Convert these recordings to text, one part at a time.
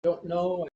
don't know.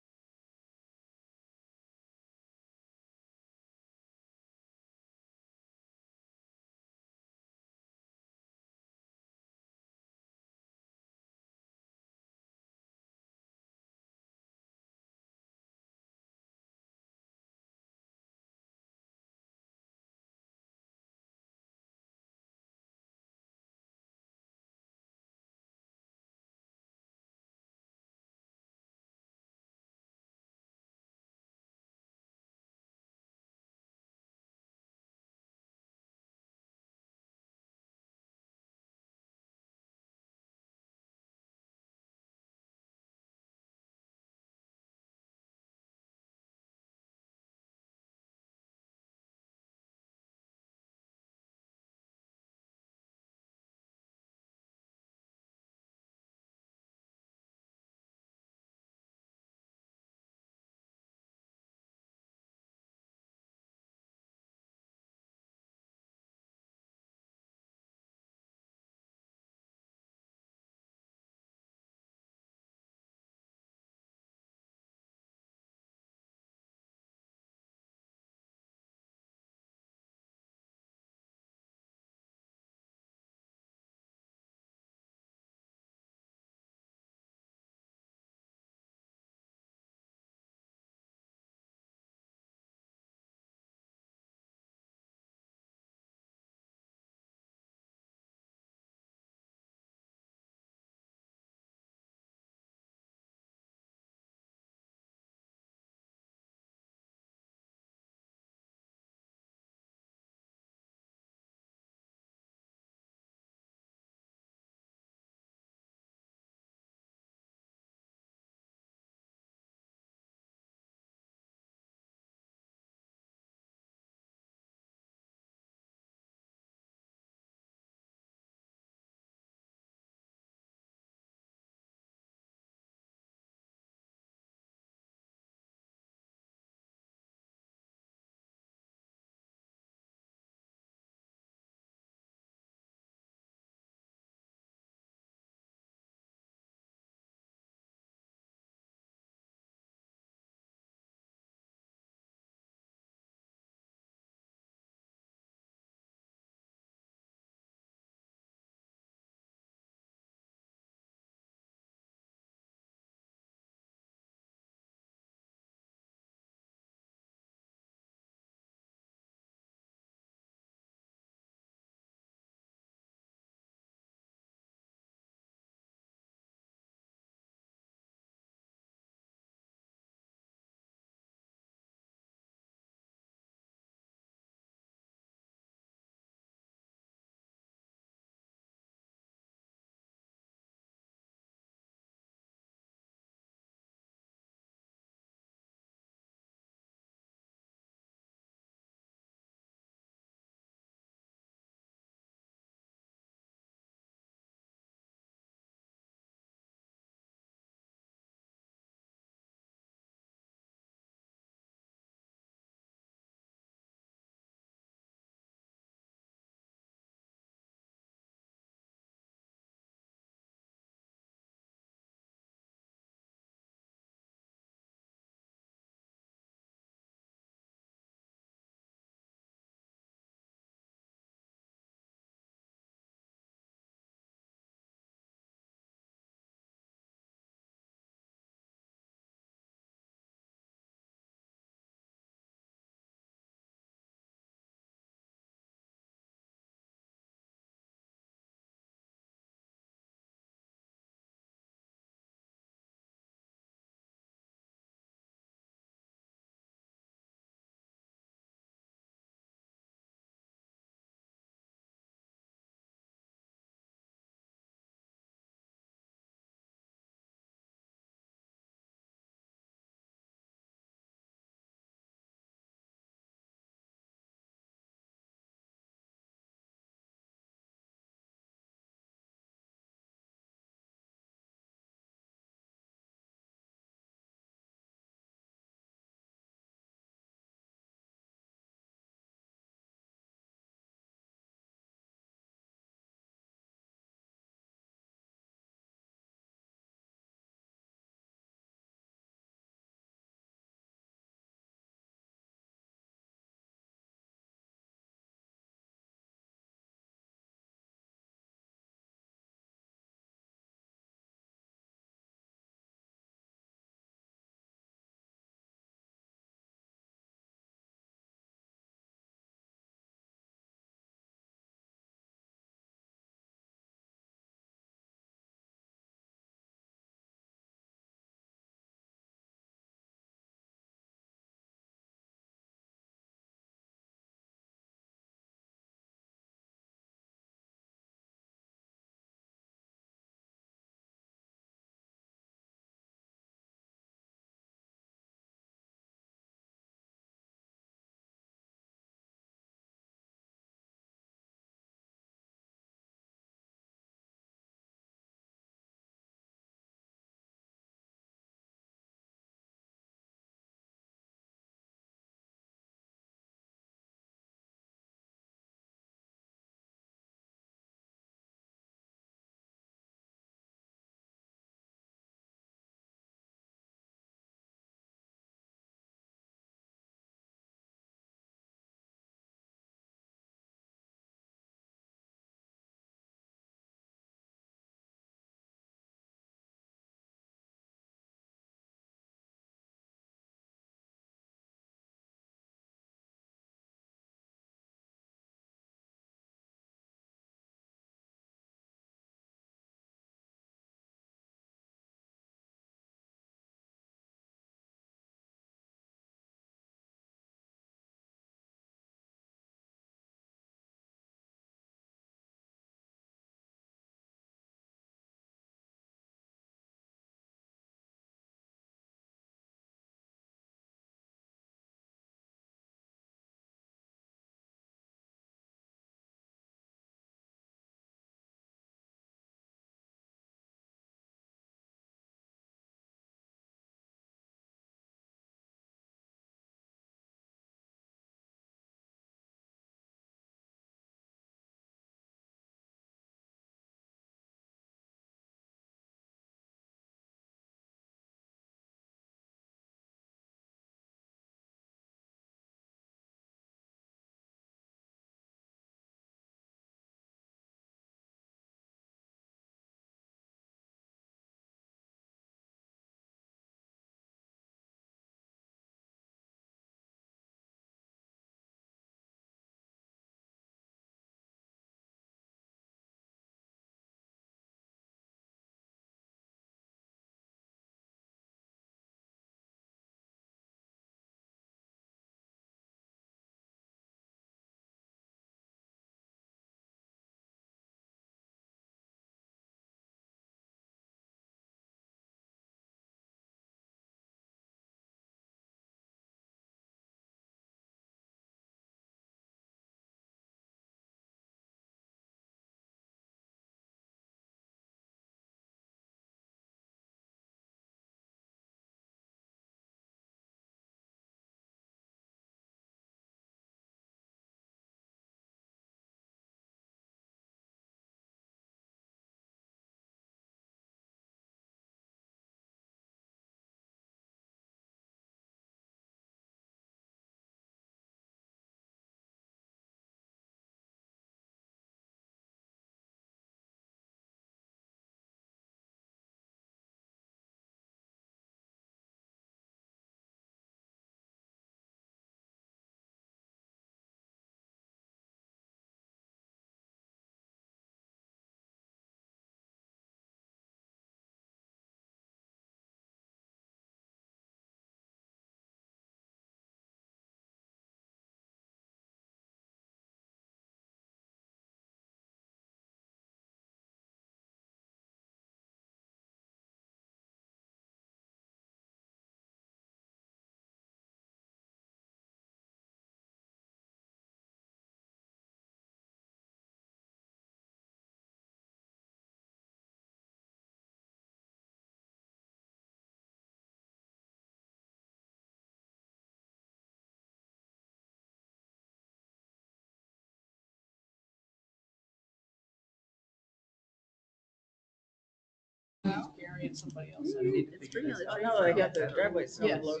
Gary and somebody else. It's free on the I tree. know they got the driveway snow Yes. blown.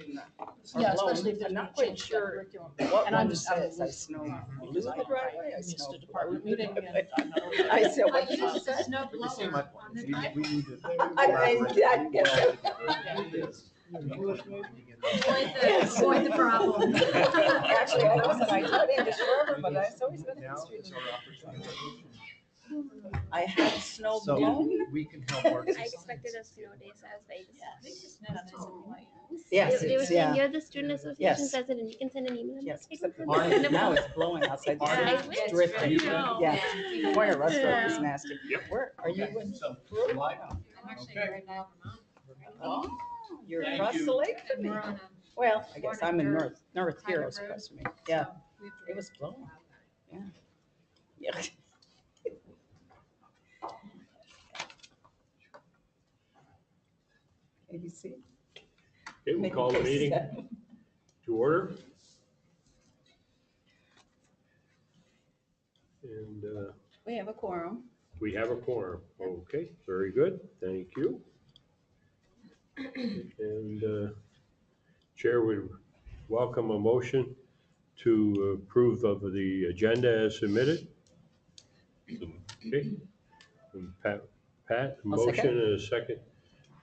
Yeah, especially if they're I'm not not quite quite sure curriculum. what And I'm one just out of says I loop, snow blew because the driveway, I missed snow a department blowed the meeting and driveway. I'm not over I there. said, what Like, did you this say? is snow blower on the driveway. I get that. Avoid the problem. Actually, I wasn't, I taught English forever, but I've always been in the street. I had snow So blown. we can help work. I expected a snow day, so I was like, Yes, they were it's, saying yeah. you're the student association Yes. president. You can send an email. Yes, I can except send Mine- an email. now it's blowing outside. Yeah, I It's wish. drifting. No. Yeah. Boy, our restaurant is nasty. Yep. Where, are you in? So, Peru? live. I'm actually Okay. right now in Oh, you're Thank across you. the lake from me. We're on a Well, I guess I'm in Vernon North kind of Heroes road, across from me. Yeah, so we have to it was blowing. Yeah. Yeah. ABC. Okay, we'll call the meeting to order. And We have a quorum. we have a quorum. Okay, very good. Thank you. And Chair would welcome a motion to approve of the agenda as submitted. Okay. From Pat, a I'll second. motion and a second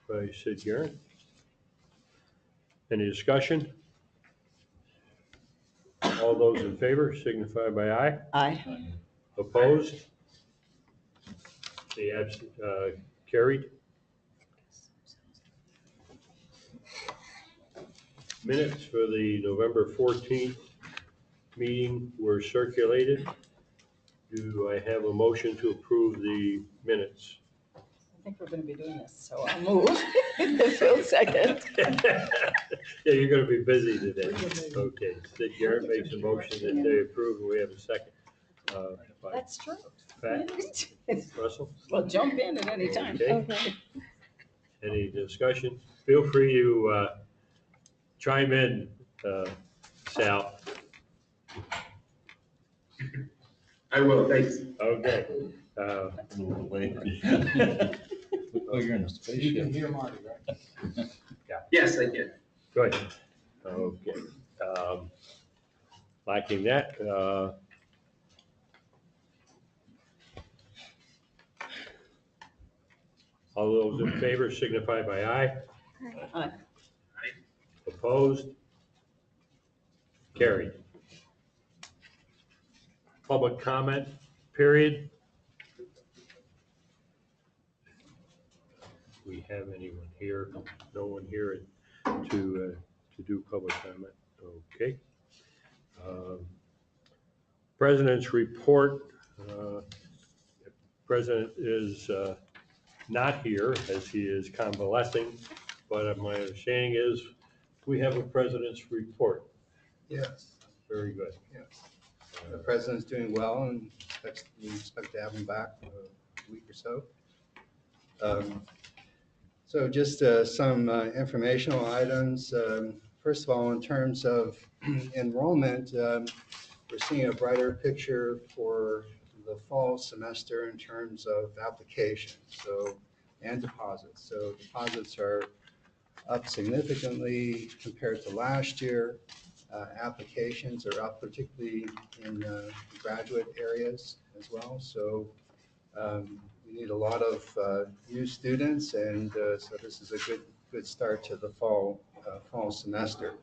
by Sid Garrett. Any discussion? All those in favor signify by aye. Aye. Opposed? The carried. Minutes for the November 14th meeting were circulated. Do I have a motion to approve the minutes? I think we're gonna be doing this, so I'll move. Phil second. Yeah, you're gonna be busy today. Okay, Sid Garrett makes a motion that they approve, and we have a second. By That's true. Pat Russell. Well, jump in at any time. Okay. Okay. Any discussion? Feel free to chime in, Sal. I will, thanks. Okay. Oh, you're in a spaceship. hear Marty, right? Yes, I can. Good. Okay. Lacking that, all those in favor signify by aye. Aye. Opposed? Carried. Public comment period. We have anyone here? No one here to do public comment. Okay. President's report. President is not here as he is convalescing, but my understanding is we have a president's report. Yes, Very good. yes. The president's doing well and we expect to have him back for a week or so. So just some informational items. First of all, in terms of enrollment, we're seeing a brighter picture for the fall semester in terms of applications and deposits. So deposits are up significantly compared to last year. Applications are up, particularly in graduate areas as well. So we need a lot of new students, and so this is a good start to the fall semester.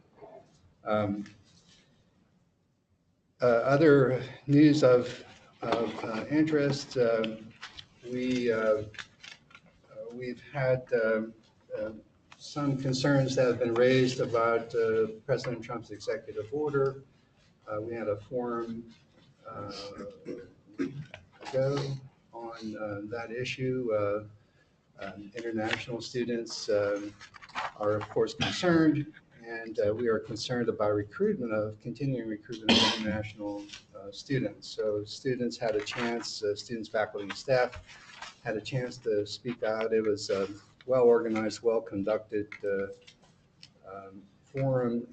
Other news of interest, we've had some concerns that have been raised about President Trump's executive order. We had a forum ago on that issue. International students are of course concerned, and we are concerned about continuing recruitment of international students. So students had a chance, students, faculty, and staff had a chance to speak out. It was well-organized, well-conducted forum.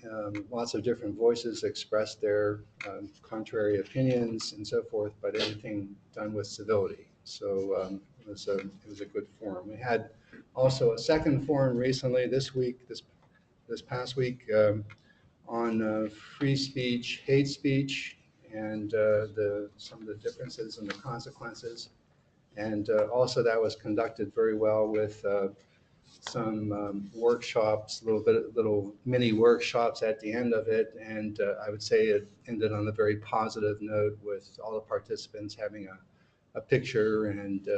Lots of different voices expressed their contrary opinions and so forth, but everything done with civility. So it was a good forum. We had Also, a second forum recently this week, this past week, on free speech, hate speech, and some of the differences and the consequences. And also that was conducted very well with some workshops, little mini workshops at the end of it. And I would say it ended on a very positive note with all the participants having a picture and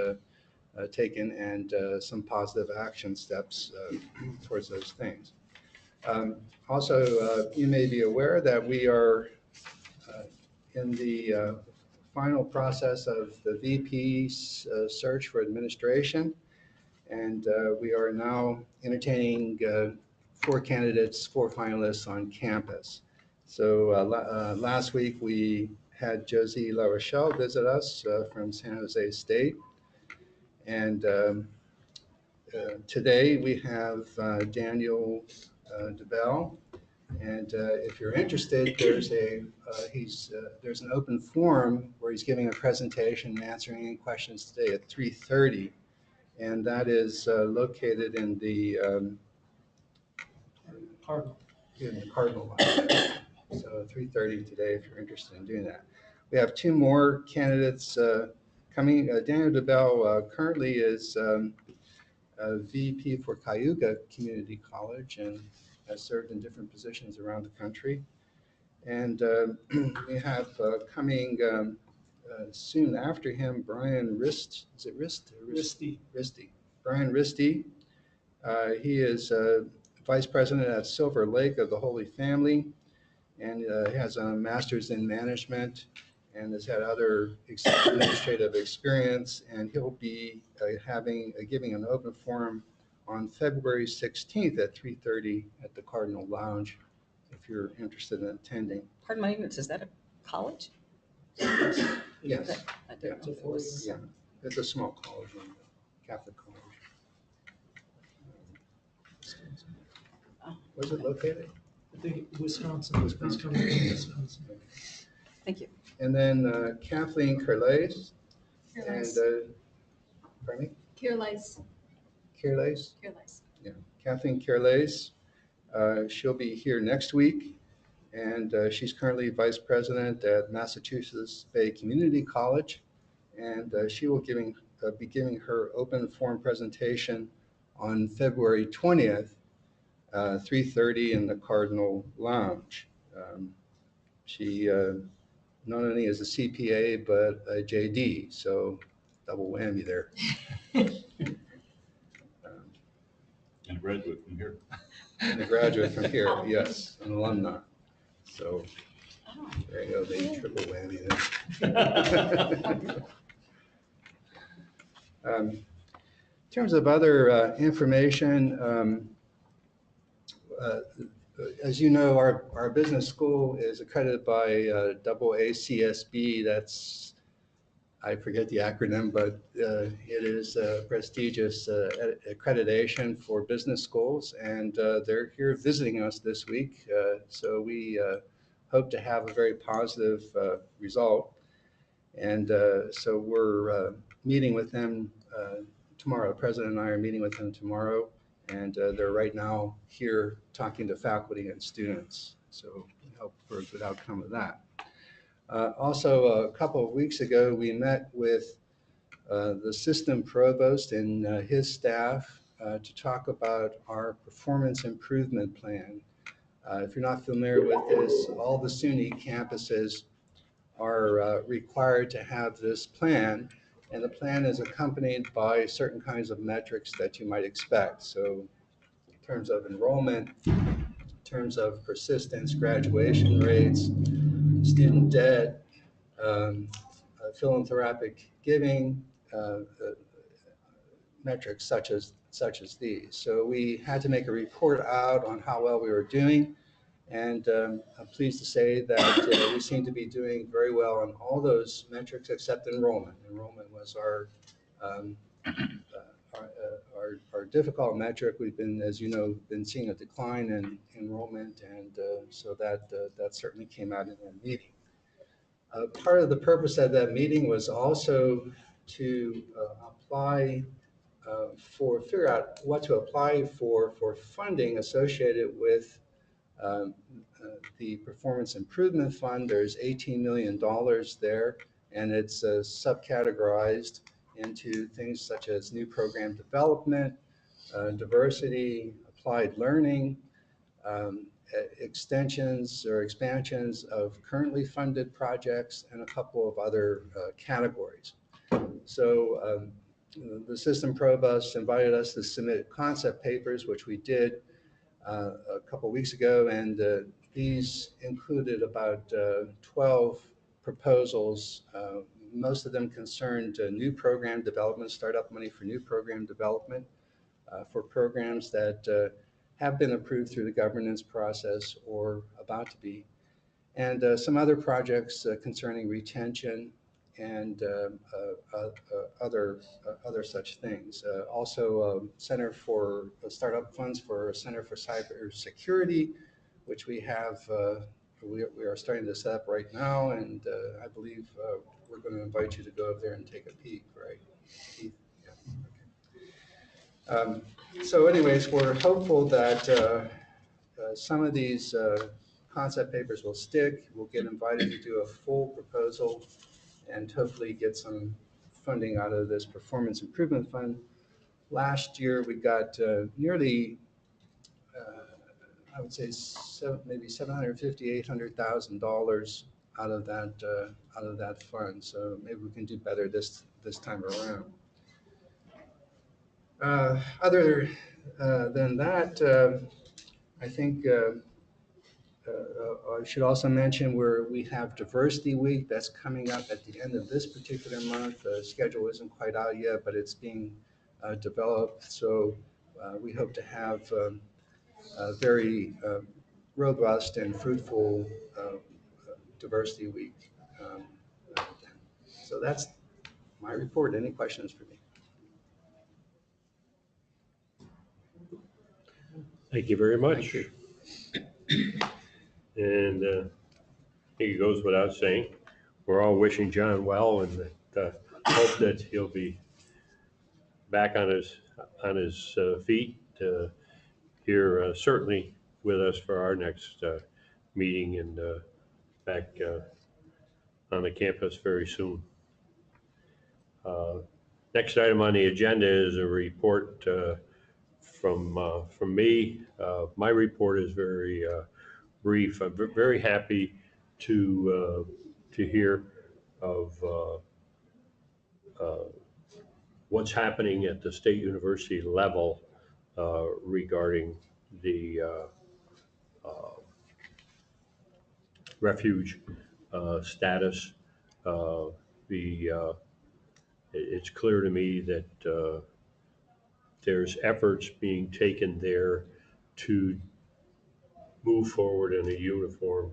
taken and some positive action steps towards those things. Also, you may be aware that we are in the final process of the VP search for administration. And we are now entertaining 4 candidates, 4 finalists on campus. So last week we had Josie La Rochelle visit us from San Jose State. And today we have Daniel DeBell. And if you're interested, there's an open forum where he's giving a presentation and answering any questions today at 3:30. And that is located in the Cardinal Lounge. So 3:30 today, if you're interested in doing that. We have 2 more candidates coming. Daniel DeBell currently is a VP for Cayuga Community College and has served in different positions around the country. And we have coming soon after him, Brian Rist. Is it Rist? Risty. Risty. Brian Risty. He is Vice President at Silver Lake of the Holy Family, and has a master's in management and has had other administrative experience. And he'll be giving an open forum on February 16th at 3:30 at the Cardinal Lounge, if you're interested in attending. Pardon my ignorance, is that a college? Yes. I didn't know if it was. Yeah, it's a small college, Catholic college. Where's it located? I think Wisconsin. He's coming from Wisconsin. Thank you. And then Kathleen Curlace and, pardon me? Kirlice. Curlace? Kathleen Curlace. She'll be here next week, and she's currently Vice President at Massachusetts Bay Community College, and she will be giving her open forum presentation on February 20th, 3:30 in the Cardinal Lounge. She not only is a CPA, but a JD, so double whammy there. And a graduate from here. And a graduate from here, yes, an alumni. So Oh, there you go, the triple whammy there. In terms of other information, as you know, our business school is accredited by AACSB. That's, I forget the acronym, but it is a prestigious accreditation for business schools, and they're here visiting us this week. So we hope to have a very positive result. And so we're meeting with them tomorrow. The president and I are meeting with them tomorrow, and they're right now here talking to faculty and students. So we hope for a good outcome of that. Also, a couple of weeks ago, we met with the system provost and his staff to talk about our performance improvement plan. If you're not familiar with this, all the SUNY campuses are required to have this plan, and the plan is accompanied by certain kinds of metrics that you might expect. So in terms of enrollment, in terms of persistence, graduation rates, student debt, philanthropic giving, metrics such as these. So we had to make a report out on how well we were doing, and I'm pleased to say that we seem to be doing very well on all those metrics except enrollment. Enrollment was our difficult metric. We've been, as you know, seeing a decline in enrollment, and so that certainly came out in that meeting. Part of the purpose of that meeting was also to apply figure out what to apply for funding associated with um, the Performance Improvement Fund. There's $18 million there, and it's subcategorized into things such as new program development, diversity, applied learning, extensions or expansions of currently funded projects, and a couple of other categories. So the system provost invited us to submit concept papers, which we did a couple weeks ago, and these included about 12 proposals. Most of them concerned new program development, startup money for new program development for programs that have been approved through the governance process or about to be, and some other projects concerning retention and other such things. Also, Center for Startup Funds for Center for Cybersecurity, which we have, we are starting to set up right now, and I believe we're going to invite you to go up there and take a peek, right, Keith? Yeah. Okay. So anyways, we're hopeful that some of these concept papers will stick. We'll get invited to do a full proposal and hopefully get some funding out of this Performance Improvement Fund. Last year, we got nearly, I would say, maybe $750,000, $800,000 out of that fund. So maybe we can do better this time around. Other than that, I think I should also mention we have Diversity Week that's coming up at the end of this particular month. The schedule isn't quite out yet, but it's being developed. So we hope to have a very robust and fruitful Diversity Week. So that's my report. Any questions for me? Thank you very much. Thank And I think it goes without saying, we're all wishing John well, and hope that he'll be back on his feet here, certainly with us for our next meeting, and back on the campus very soon. Next item on the agenda is a report from me. My report is very brief. I'm very happy to hear of what's happening at the state university level regarding the refuge status. It's clear to me that there's efforts being taken there to move forward in a uniform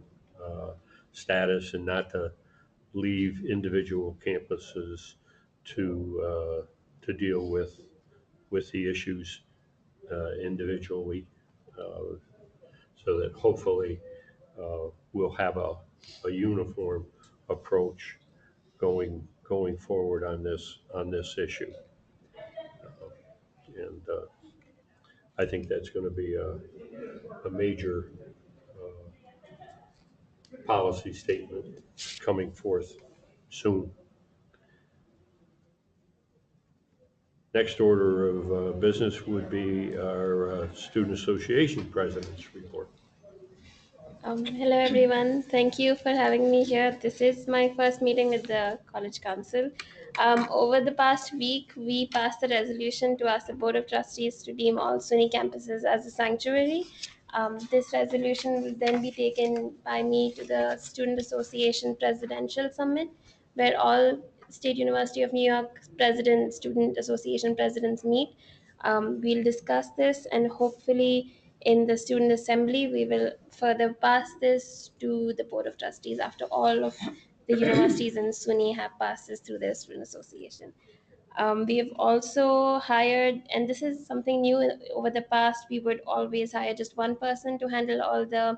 status and not to leave individual campuses to deal with the issues individually, so that hopefully we'll have a uniform approach going forward on this issue. And I think that's going to be a major policy statement coming forth soon. Next order of business would be our Student Association President's report. Hello everyone, thank you for having me here. This is my first meeting with the College Council. Over the past week, we passed a resolution to ask the Board of Trustees to deem all SUNY campuses as a sanctuary. This resolution will then be taken by me to the Student Association Presidential Summit, where all State University of New York presidents, Student Association presidents meet. We'll discuss this, and hopefully in the Student Assembly, we will further pass this to the Board of Trustees after all of the universities in SUNY have passed this through their Student Association. We have also hired, and this is something new over the past, we would always hire just one person to handle all the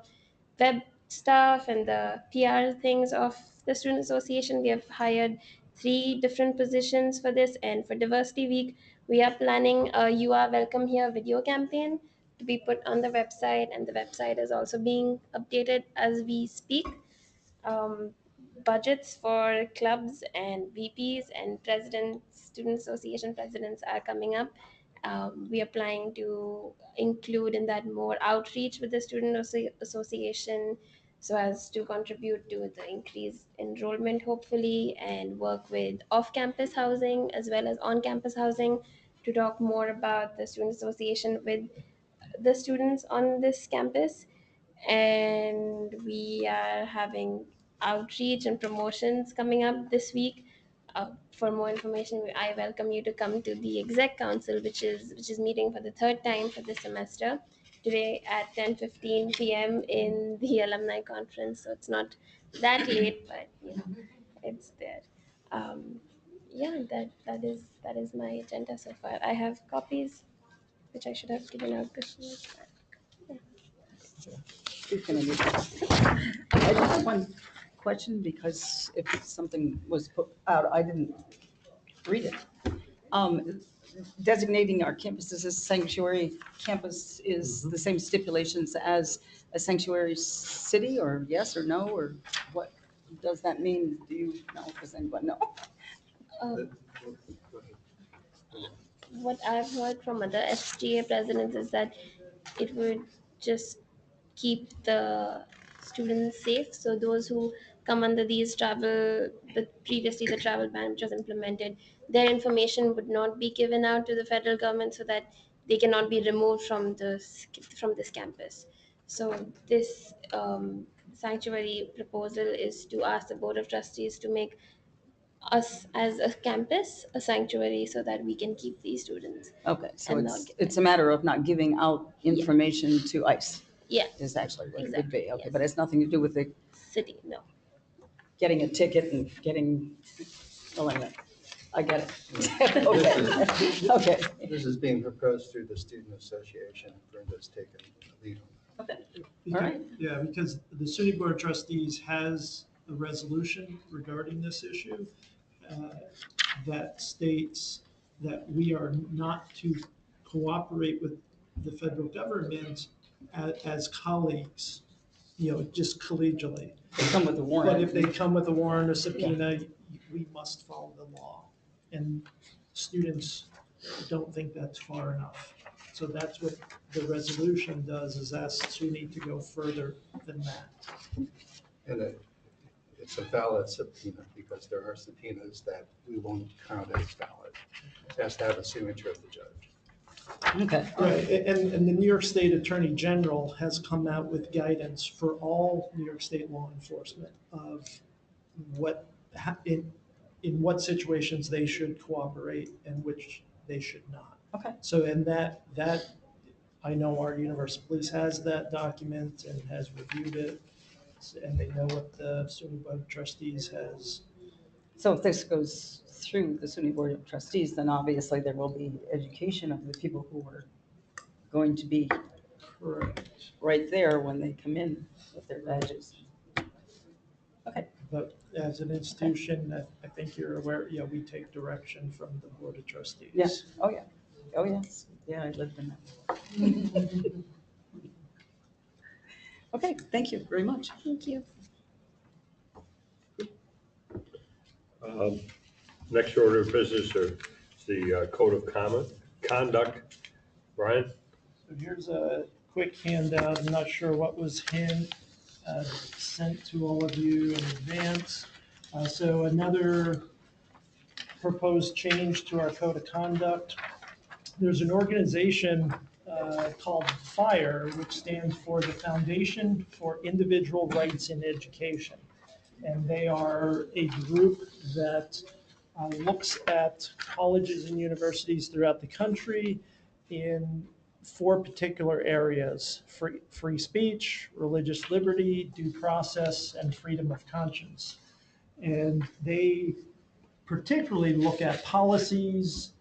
web stuff and the PR things of the Student Association. We have hired 3 different positions for this, and for Diversity Week, We are planning a "You Are Welcome Here" video campaign to be put on the website, and the website is also being updated as we speak. Um, Budgets for clubs and VPs and presidents, student association presidents are coming up. We are planning to include in that more outreach with the student association so as to contribute to the increased enrollment, hopefully, and work with off-campus housing as well as on-campus housing to talk more about the student association with the students on this campus. And we are having outreach and promotions coming up this week. For more information, I welcome you to come to the exec council, which is meeting for the third time for this semester today at 10:15 p.m. in the alumni conference. So it's not that late, but it's there. Um, yeah, that is my agenda so far. I have copies which I should have given out before. Who's gonna do that? I just have one question, because if something was put out, I didn't read it. Designating our campus as a sanctuary campus is the same stipulations as a sanctuary city, or yes or no, or what does that mean? Do you know? Does anyone know? Um, what I've heard from other SGA presidents is that it would just keep the students safe. So those who come under these previously the travel ban which was implemented, their information would not be given out to the federal government so that they cannot be removed from this campus. So this sanctuary proposal is to ask the board of trustees to make us as a campus a sanctuary so that we can keep these students. Okay, so And not it's a matter of not giving out information to ICE, Yeah, is actually what it would exactly, be. Okay, yes. but it's nothing to do with the city, no. getting a ticket and getting, oh, anyway, I get it. Okay, okay, This is being proposed through the student association. Brenda's taken the lead on okay. All right. Yeah, because the SUNY Board of Trustees has a resolution regarding this issue that states that we are not to cooperate with the federal government as colleagues, just collegially. They come with a warrant. But if they come with a warrant or subpoena, we must follow the law. And students don't think that's far enough. So that's what the resolution does, is ask SUNY to go further than that. And it's a valid subpoena, because there are subpoenas that we won't count as valid. It has to have a signature of the judge. Okay. Right, and the New York State Attorney General has come out with guidance for all New York State law enforcement of in what situations they should cooperate and which they should not. Okay. So, and that I know our Universal Police has that document and has reviewed it, and they know what the SUNY Board of Trustees has. So if this goes through the SUNY Board of Trustees, then obviously there will be education of the people who are going to be Correct. right there when they come in with their badges. Okay. But as an institution, I think you're aware, we take direction from the Board of Trustees. Yes. Oh, yeah. Oh, yes. Yeah, I lived in that. Okay, thank you very much. Thank you. Next order of business is the code of conduct. Brian? So here's a quick handout. I'm not sure what was sent to all of you in advance. So another proposed change to our code of conduct. There's an organization called FIRE, which stands for the Foundation for Individual Rights in Education. And they are a group that looks at colleges and universities throughout the country in 4 particular areas: free speech, religious liberty, due process, and freedom of conscience. And they particularly look at policies,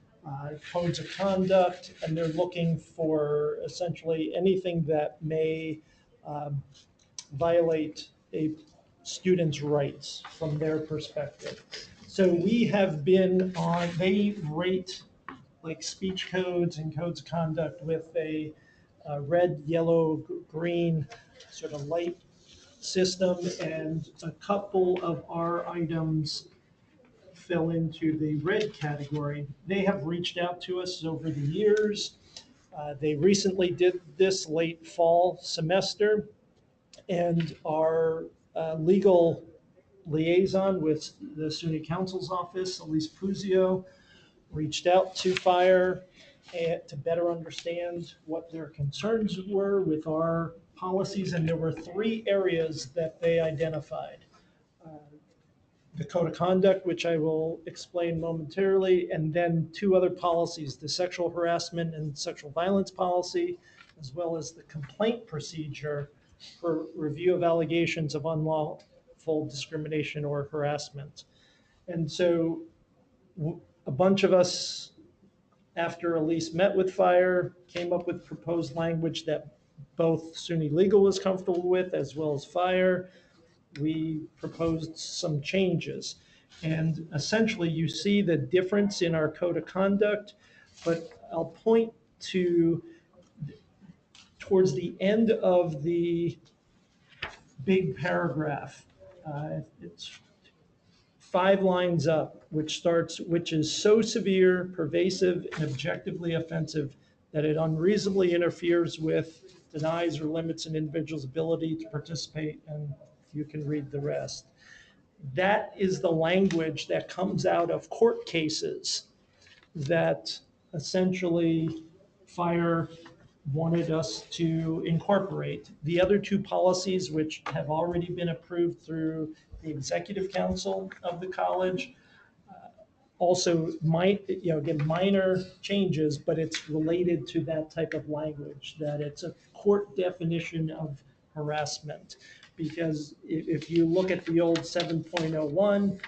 codes of conduct, and they're looking for essentially anything that may violate a student's rights from their perspective. So we have been they rate like speech codes and codes of conduct with a red, yellow, green sort of light system, and a couple of our items fell into the red category. They have reached out to us over the years. They recently did this late fall semester, and our legal liaison with the SUNY Council's office, Elise Puzio, reached out to Fire to better understand what their concerns were with our policies, and there were three areas that they identified. The code of conduct, which I will explain momentarily, and then two other policies, the sexual harassment and sexual violence policy, as well as the complaint procedure for review of allegations of unlawful discrimination or harassment. And so a bunch of us, after Elise met with Fire, came up with proposed language that both SUNY Legal was comfortable with, as well as Fire. We proposed some changes. And essentially, you see the difference in our code of conduct, but I'll point to towards the end of the big paragraph. It's 5 lines up, which is so severe, pervasive, and objectively offensive that it unreasonably interferes with, denies, or limits an individual's ability to participate, and you can read the rest. That is the language that comes out of court cases that essentially Fire wanted us to incorporate. The other two policies, which have already been approved through the executive council of the college, also again, minor changes, but it's related to that type of language, that it's a court definition of harassment. Because if you look at the old 7.01,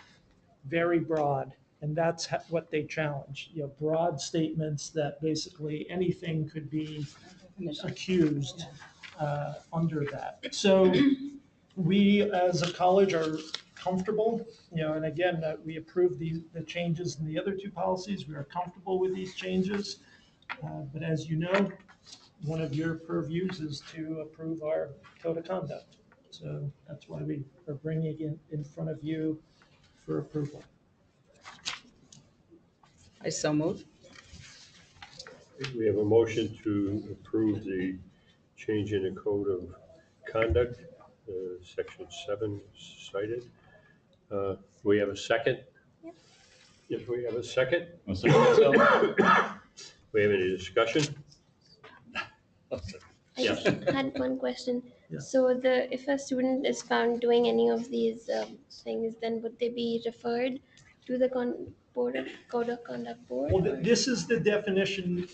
very broad, and that's what they challenge, broad statements that basically anything could be accused under that. So we, as a college, are comfortable, and again, we approved the changes in the other two policies. We are comfortable with these changes. But as you know, one of your purviews is to approve our code of conduct. So that's why we are bringing it in front of you for approval. I so move. We have a motion to approve the change in the code of conduct, section 7 cited. We have a second? Yep. Yes, we have a second. I'll second myself. We have any discussion? I Yes. just had one question. Yeah. So if a student is found doing any of these things, then would they be referred to the code of conduct board? Well, or- this is the definition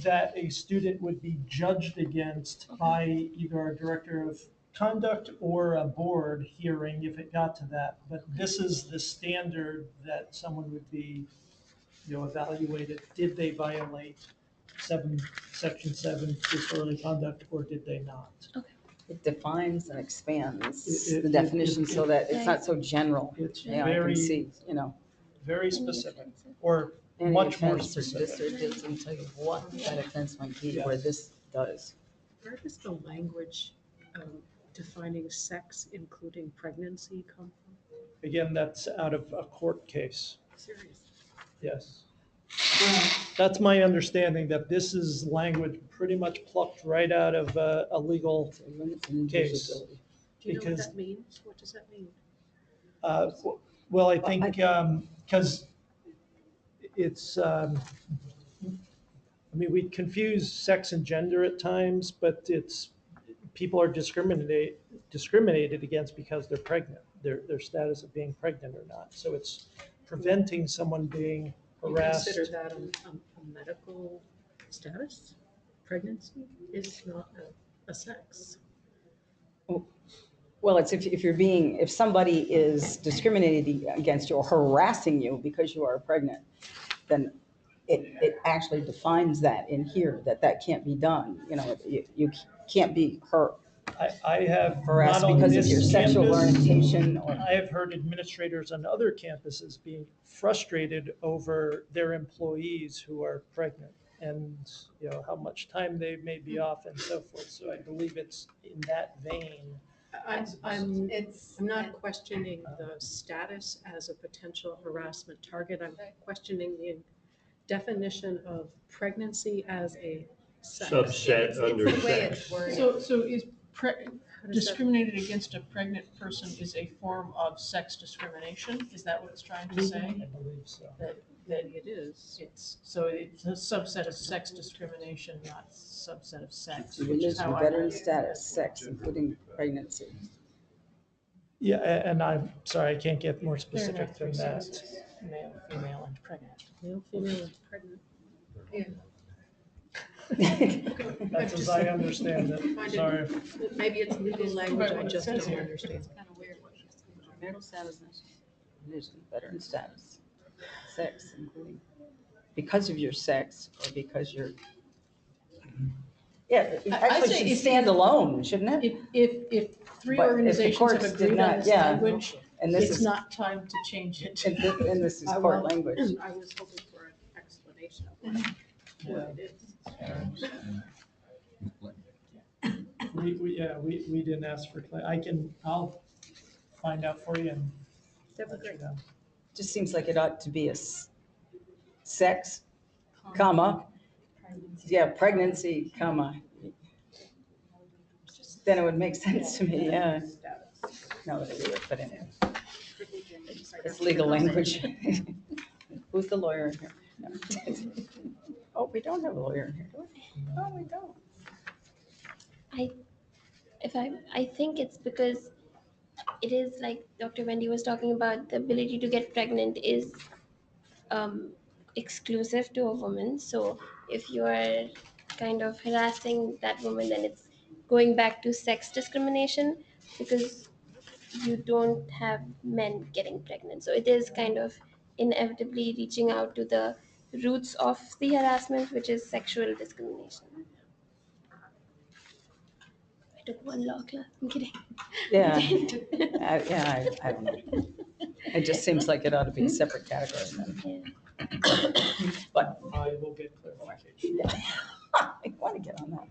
that a student would be judged against by either our director of conduct or a board hearing if it got to that. But this is the standard that someone would be, evaluated. Did they violate section 7 disorderly conduct, or did they not? It defines and expands It- the it- definition it- so that it's not so general. It's Yeah, I can very, see, very Any specific, offensive? or any much more offense or specific. this or this, and tell you what that offense might be, where Yes. this does. Where does the language defining sex, including pregnancy, come from? Again, that's out of a court case, Seriously? yes. That's my understanding, that this is language pretty much plucked right out of a legal, It limits an Case. individuality. Do you know what Because- that means? What does that mean? well, I think, because it's, we confuse sex and gender at times, but people are discriminated against because they're pregnant, their status of being pregnant or not. So it's preventing someone being You harassed. consider that a medical status? Pregnancy is not a sex. Well, it's if somebody is discriminating against you or harassing you because you are pregnant, then it actually defines that in here, that can't be done. You can't be I have harassed not on because of this your sexual campus, orientation or? I have heard administrators on other campuses being frustrated over their employees who are pregnant and, you know, how much time they may be off and so forth. So I believe it's in that vein. I'm not questioning the status as a potential harassment target. I'm questioning the definition of pregnancy as a sex. Subset under It's the way sex. it's worded. So is How does that- discriminated against a pregnant person is a form of sex discrimination? Is that what it's trying to I say? believe so. That It is. it's a subset of sex discrimination, not subset of sex, which is Religion, how I veteran read it. status, sex, including pregnancy. Yeah, and I'm sorry, I can't get more There are specific now than three that. sexes, male, female, and pregnant. Male, female, and pregnant. That's as I understand it. Sorry. Maybe it's legal language I what it just says don't here. understand. Kind of weird what she's saying. Marital status, religion, veteran status, sex, including, because of your sex or because you're. Yeah, it I actually say should if- stand alone, shouldn't it? If three But if the organizations courts have did agreed on not- this yeah. language, And this it's is, not time to change it. and this is I court will- language. I was hoping for an explanation of what it is. We didn't ask for, I'll find out for you and That'd be let you great. know. Just seems like it ought to be a sex, comma, yeah, pregnancy, comma. Then it would make sense to me, yeah. No, they do it, but anyway, it's legal language. Who's the lawyer in here? No. Oh, we don't have a lawyer in here, do we? No, we don't. I think it's because it is like Dr. Wendy was talking about, the ability to get pregnant is exclusive to a woman. So if you are kind of harassing that woman, then it's going back to sex discrimination because you don't have men getting pregnant. So it is kind of inevitably reaching out to the roots of the harassment, which is sexual discrimination. I took one law class. I'm kidding. Yeah, I don't know. It just seems like it ought to be a separate category then. Yeah. But I will get clarification. I want to get on that.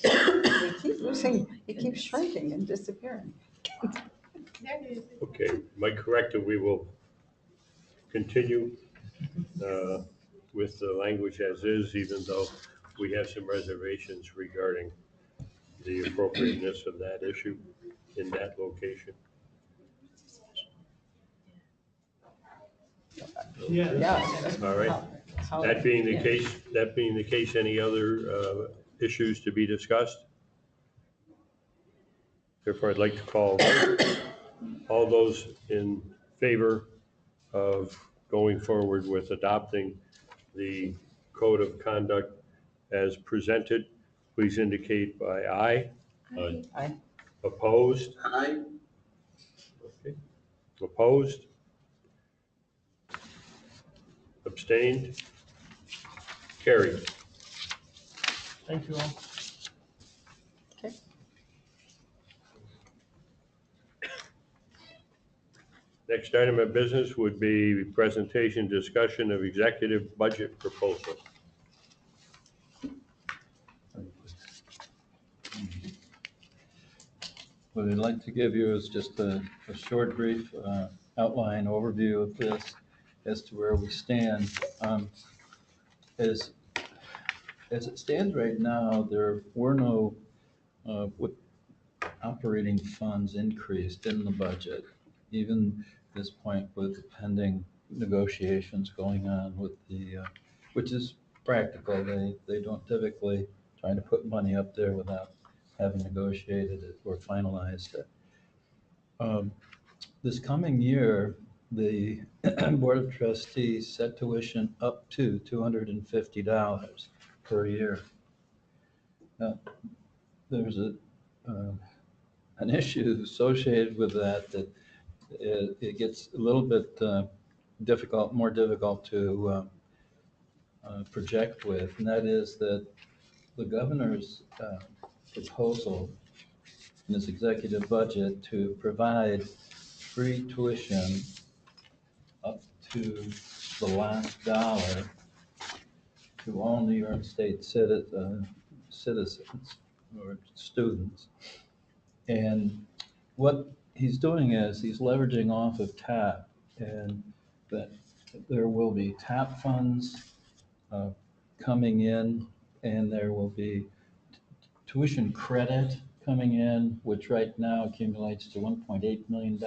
We keep losing, it keeps shrinking and disappearing. Okay, am I correct that we will continue with the language as is, even though we have some reservations regarding the appropriateness of that issue in that location? Yeah. Yeah. All right. How- That being the yeah. case, any other issues to be discussed? Therefore, I'd like to call all those in favor of going forward with adopting the code of conduct as presented, please indicate by aye. Aye. Opposed? Aye. Okay. Opposed? Abstained? Carried. Thank you all. Okay. Next item of business would be presentation, discussion of executive budget proposal. What I'd like to give you is just a short, brief outline overview of this as to where we stand. As it stands right now, there were no with operating funds increased in the budget, even this point with pending negotiations going on with the, which is practical. They don't typically try to put money up there without having negotiated it or finalized it. This coming year, the Board of Trustees set tuition up to $250 per year. Now, there's an issue associated with that it gets a little bit more difficult to project with, and that is that the governor's proposal in his executive budget to provide free tuition up to the last dollar to all New York State citizens or students. And what he's doing is he's leveraging off of TAP, and that there will be TAP funds coming in, and there will be tuition credit coming in, which right now accumulates to $1.8 million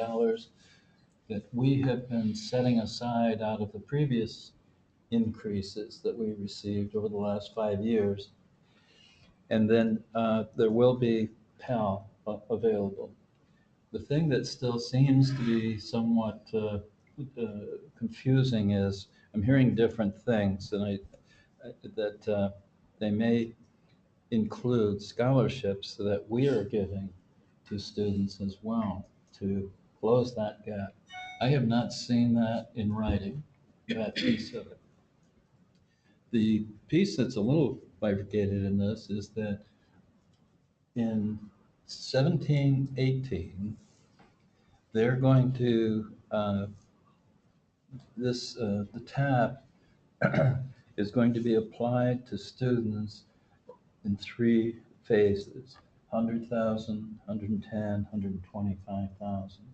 that we have been setting aside out of the previous increases that we received over the last 5 years. And then there will be Pell available. The thing that still seems to be somewhat confusing is I'm hearing different things, and that they may include scholarships that we are giving to students as well to close that gap. I have not seen that in writing, that piece of it. The piece that's a little bifurcated in this is that in 1718, they're going to, the TAP is going to be applied to students in 3 phases, 100,000, 110, 125,000.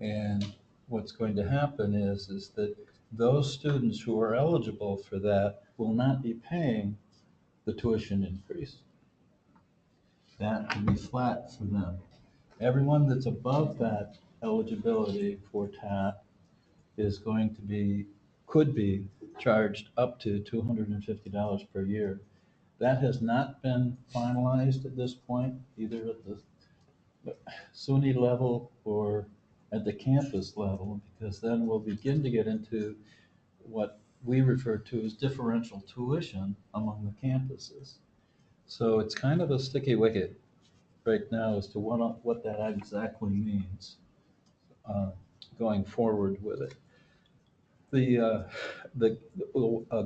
And what's going to happen is that those students who are eligible for that will not be paying the tuition increase. That will be flat for them. Everyone that's above that eligibility for TAP is going to be, could be charged up to $250 per year. That has not been finalized at this point, either at the SUNY level or at the campus level, because then we'll begin to get into what we refer to as differential tuition among the campuses. So it's kind of a sticky wicket right now as to what that exactly means going forward with it. A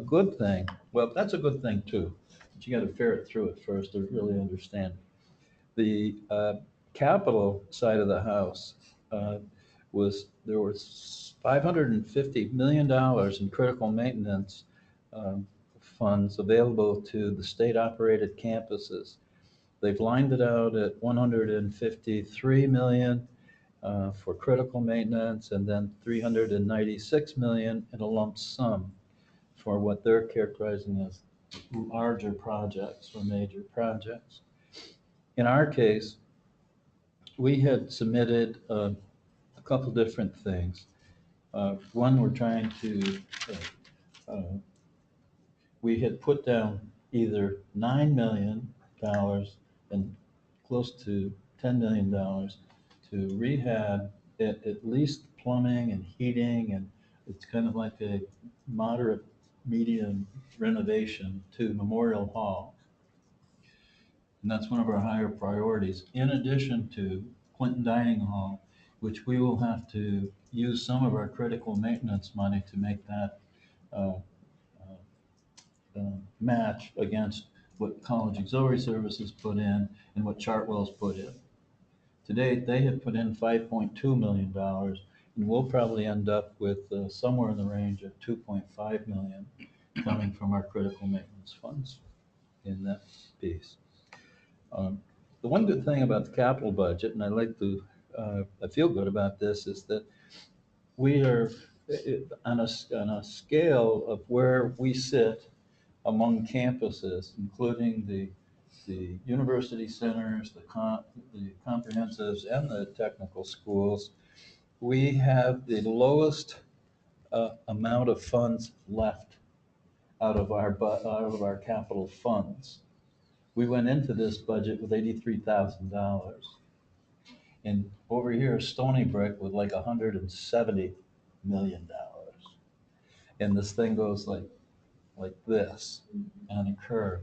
good thing, well, that's a good thing too, but you got to ferret through it first to really understand. The capital side of the house there was $550 million in critical maintenance funds available to the state-operated campuses. They've lined it out at $153 million for critical maintenance, and then $396 million in a lump sum for what they're characterizing as larger projects or major projects. In our case, we had submitted a couple different things. One, we're trying to, we had put down either $9 million and close to $10 million to rehab at least plumbing and heating, and it's kind of like a moderate medium renovation to Memorial Hall. And that's one of our higher priorities, in addition to Clinton Dining Hall, which we will have to use some of our critical maintenance money to make that match against what College Auxiliary Services put in and what Chartwell's put in. To date, they have put in $5.2 million, and we'll probably end up with somewhere in the range of $2.5 million coming from our critical maintenance funds in that piece. The one good thing about the capital budget, and I feel good about this, is that we are on a scale of where we sit among campuses, including the university centers, the comprehensives, and the technical schools. We have the lowest amount of funds left out of our capital funds. We went into this budget with $83,000. And over here, Stony Brook with like $170 million. And this thing goes like this on a curve.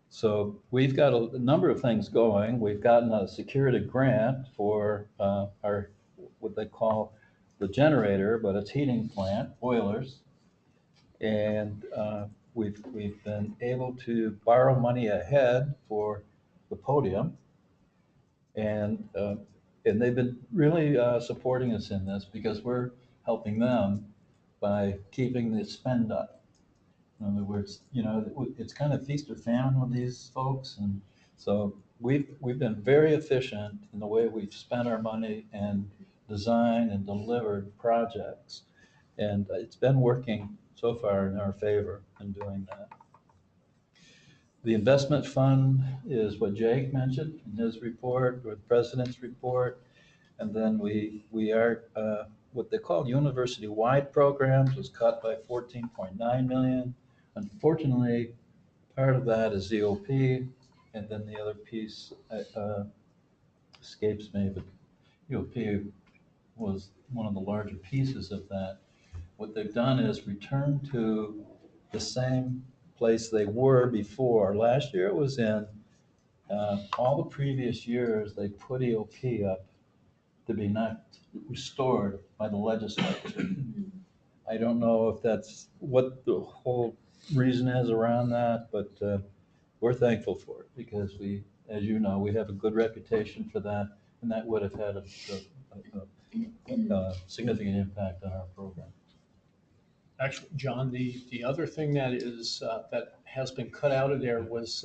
So we've got a number of things going. We've gotten a security grant for our, what they call the generator, but it's heating plant, boilers. And we've been able to borrow money ahead for the podium. And they've been really supporting us in this because we're helping them by keeping the spend up. In other words, it's kind of feast or famine with these folks. And so we've been very efficient in the way we've spent our money and designed and delivered projects. And it's been working so far in our favor in doing that. The investment fund is what Jake mentioned in his report, or the president's report. And then we are, what they call university-wide programs was cut by 14.9 million. Unfortunately, part of that is the OP, and then the other piece escapes me, but EOP was one of the larger pieces of that. What they've done is return to the same place they were before. Last year it was in, all the previous years, they put EOP up to be not restored by the legislature. I don't know if that's what the whole reason is around that, but we're thankful for it because we, as you know, we have a good reputation for that, and that would have had a significant impact on our program. Actually, John, the other thing that is, that has been cut out of there was,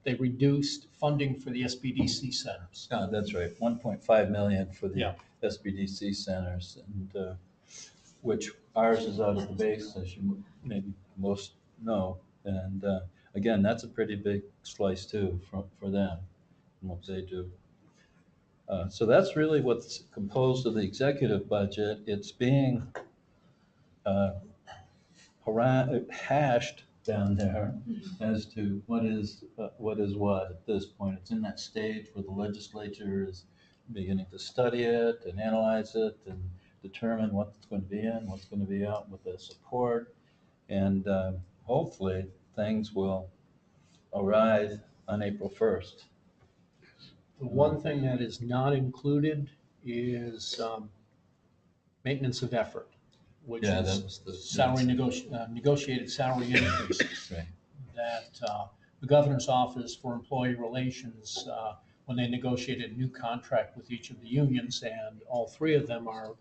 they reduced funding for the SBDC centers. That's right, 1.5 million for the Yeah. SBDC centers, and which ours is out of the base, as you maybe most know. And again, that's a pretty big slice too for them and what they do. So that's really what's composed of the executive budget. It's being hashed down there as to what is what at this point. It's in that stage where the legislature is beginning to study it and analyze it and determine what's going to be in, what's going to be out with the support. And hopefully things will arrive on April 1st. The one thing that is not included is maintenance of effort, which Yeah, that is was the salary negotiated salary increases. Right. That the governor's office for employee relations, when they negotiated a new contract with each of the unions, and all three of them are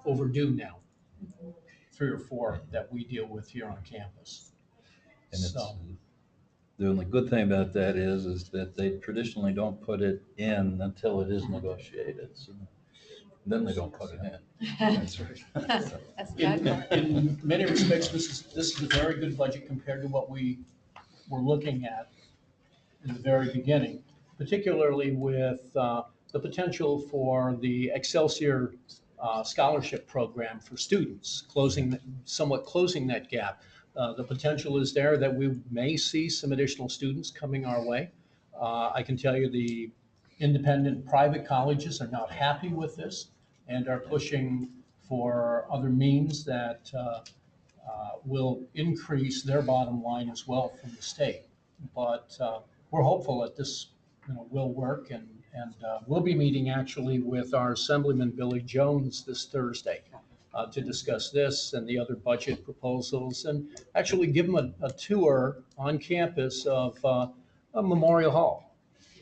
overdue now, 3 or 4 that we deal with here on campus. And it's, So, the only good thing about that is that they traditionally don't put it in until it is negotiated. So then they don't put it in. That's right. That's the bad part. in many respects, this is a very good budget compared to what we were looking at in the very beginning, particularly with the potential for the Excelsior scholarship program for students, somewhat closing that gap. The potential is there that we may see some additional students coming our way. I can tell you the independent private colleges are not happy with this and are pushing for other means that will increase their bottom line as well from the state. But we're hopeful that this will work, and we'll be meeting actually with our Assemblyman Billy Jones this Thursday to discuss this and the other budget proposals, and actually give him a tour on campus of a Memorial Hall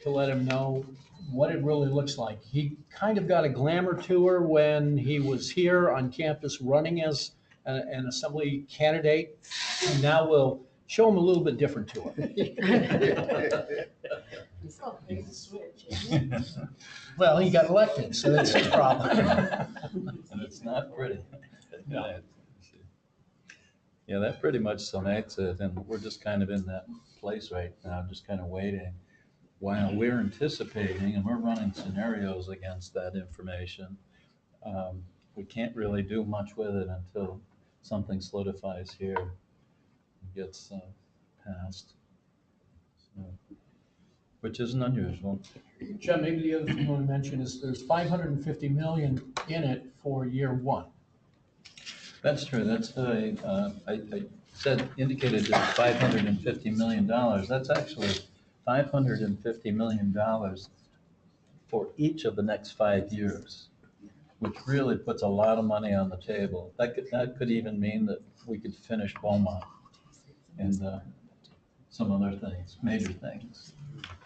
to let him know what it really looks like. He kind of got a glamour tour when he was here on campus running as an assembly candidate, and now we'll show him a little bit different tour. Well, he got elected, so that's his problem. And it's not pretty. Yeah, that pretty much summates it, and we're just kind of in that place right now, just kind of waiting. While we're anticipating and we're running scenarios against that information, we can't really do much with it until something solidifies here and gets passed, so, which isn't unusual. John, maybe the other thing I want to mention is there's 550 million in it for year 1. That's true. That's I indicated that $550 million. That's actually $550 million for each of the next 5 years, which really puts a lot of money on the table. That could even mean that we could finish Beaumont and some other things, major things,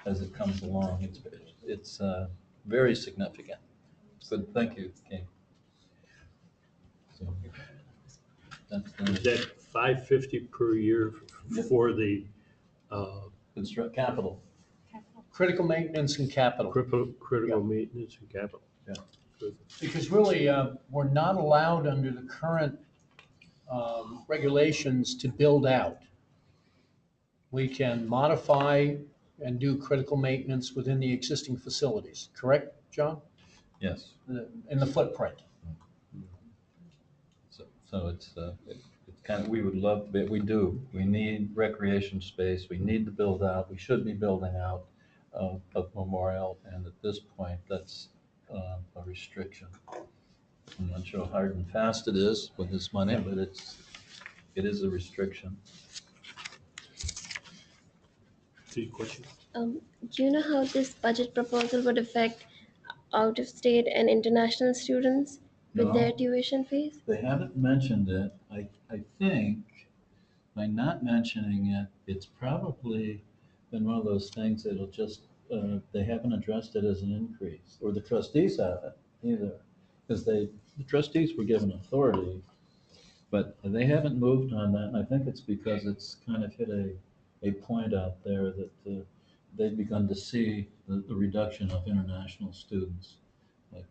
as it comes along. It's very significant. Good, thank you, King. So, Is that 550 per year for the construct capital. Critical maintenance and capital. critical maintenance and capital? Yeah. Because really, we're not allowed under the current regulations to build out. We can modify and do critical maintenance within the existing facilities, correct, John? Yes. In the footprint. So it's kind of, we would love, but we do. We need recreation space. We need to build out. We should be building out of Memorial. And at this point, that's a restriction. I'm not sure how hard and fast it is with this money, but it is a restriction. Any questions? Do you know how this budget proposal would affect out-of-state and international students with their No. tuition fees? They haven't mentioned it. I think by not mentioning it, it's probably been one of those things that'll just, they haven't addressed it as an increase, or the trustees haven't either. Because the trustees were given authority, but they haven't moved on that. And I think it's because it's kind of hit a point out there that they've begun to see the reduction of international students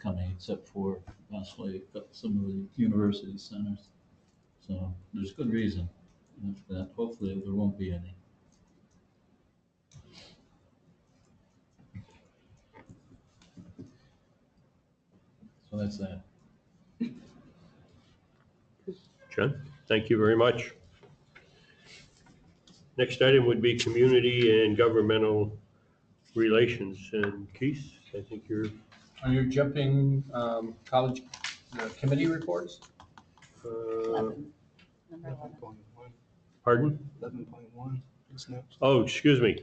coming, except for possibly some of the university centers. So there's good reason that hopefully there won't be any. So that's that. John, thank you very much. Next item would be community and governmental relations. And Keith, I think you're. Are you jumping college committee reports? Number 11.1. Pardon? 11.1 is next. Oh, excuse me.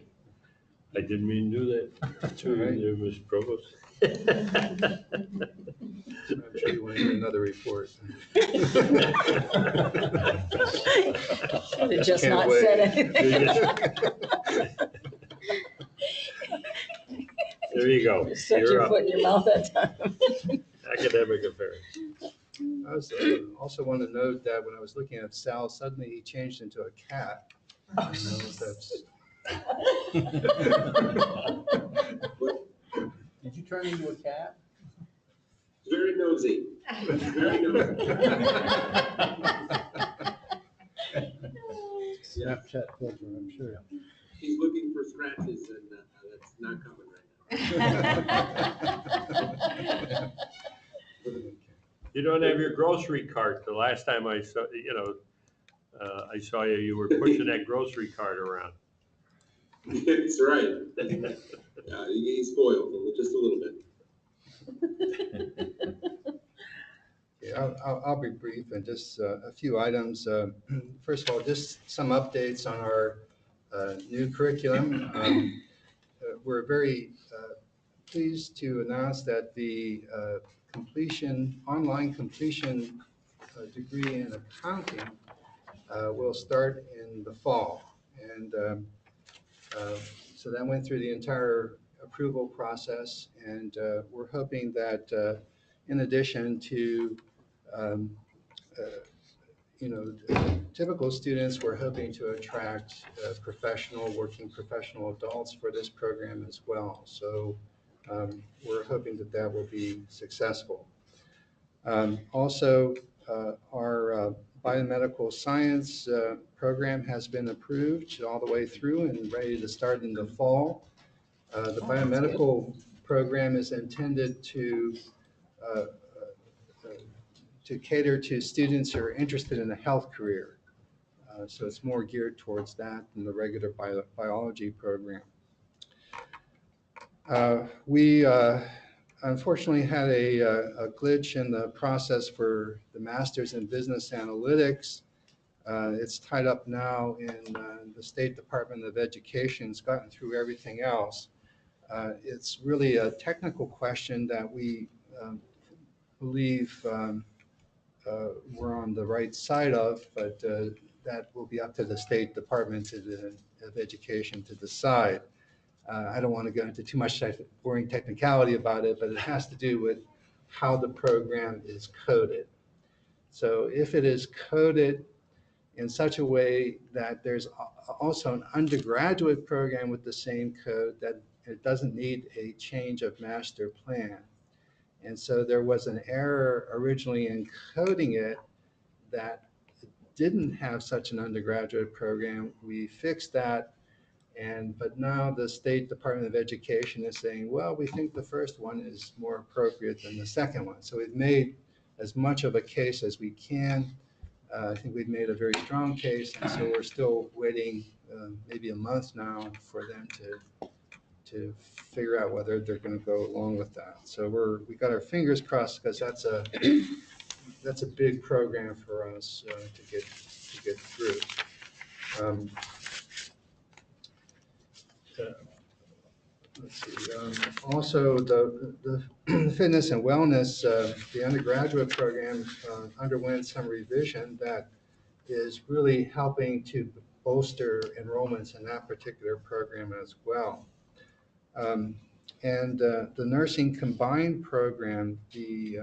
I didn't mean to do that to you there, Ms. Provost. I'm sure you want to do another report. Should have just Can't not wait. said anything. There you go. Shut You're your up. foot in your mouth that time. Academic affairs. I also want to note that when I was looking at Sal, suddenly he changed into a cat. I don't know if that's. Did you turn into a cat? Very nosy. Very nosy. Snapchat filter, I'm sure. He's looking for scratches and that's not coming right now. You don't have your grocery cart. The last time I saw, I saw you, you were pushing that grocery cart around. That's right. Yeah, he's spoiled just a little bit. Yeah, I'll be brief and just a few items. First of all, just some updates on our new curriculum. We're very pleased to announce that the online completion degree in accounting will start in the fall. And so that went through the entire approval process, and we're hoping that in addition to typical students, we're hoping to attract working professional adults for this program as well. So we're hoping that that will be successful. Also, our biomedical science program has been approved all the way through and ready to start in the fall. The biomedical program is intended to cater to students who are interested in a health career. So it's more geared towards that than the regular biology program. We unfortunately had a glitch in the process for the Masters in Business Analytics. It's tied up now in the State Department of Education. It's gotten through everything else. It's really a technical question that we believe we're on the right side of, but that will be up to the State Department of Education to decide. I don't want to go into too much boring technicality about it, but it has to do with how the program is coded. So if it is coded in such a way that there's also an undergraduate program with the same code, that it doesn't need a change of master plan. And so there was an error originally in coding it that didn't have such an undergraduate program. We fixed that. But now the State Department of Education is saying, well, we think the first one is more appropriate than the second one. So we've made as much of a case as we can. I think we've made a very strong case, and so we're still waiting maybe a month now for them to figure out whether they're going to go along with that. So we got our fingers crossed, because that's a big program for us to get through. Let's see. Also, the fitness and wellness, the undergraduate program underwent some revision that is really helping to bolster enrollments in that particular program as well. The nursing combined program, the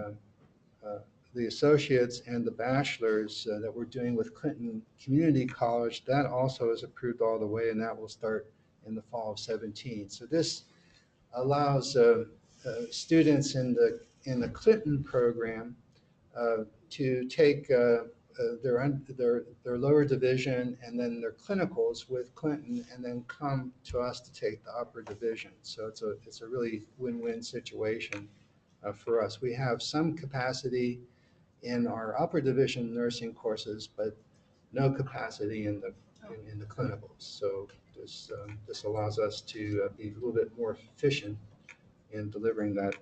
associates and the bachelors that we're doing with Clinton Community College, that also is approved all the way, and that will start in the fall of 17. So this allows students in the Clinton program to take their lower division and then their clinicals with Clinton, and then come to us to take the upper division. So it's a really win-win situation for us. We have some capacity in our upper division nursing courses, but no capacity in the clinicals. So this allows us to be a little bit more efficient in delivering that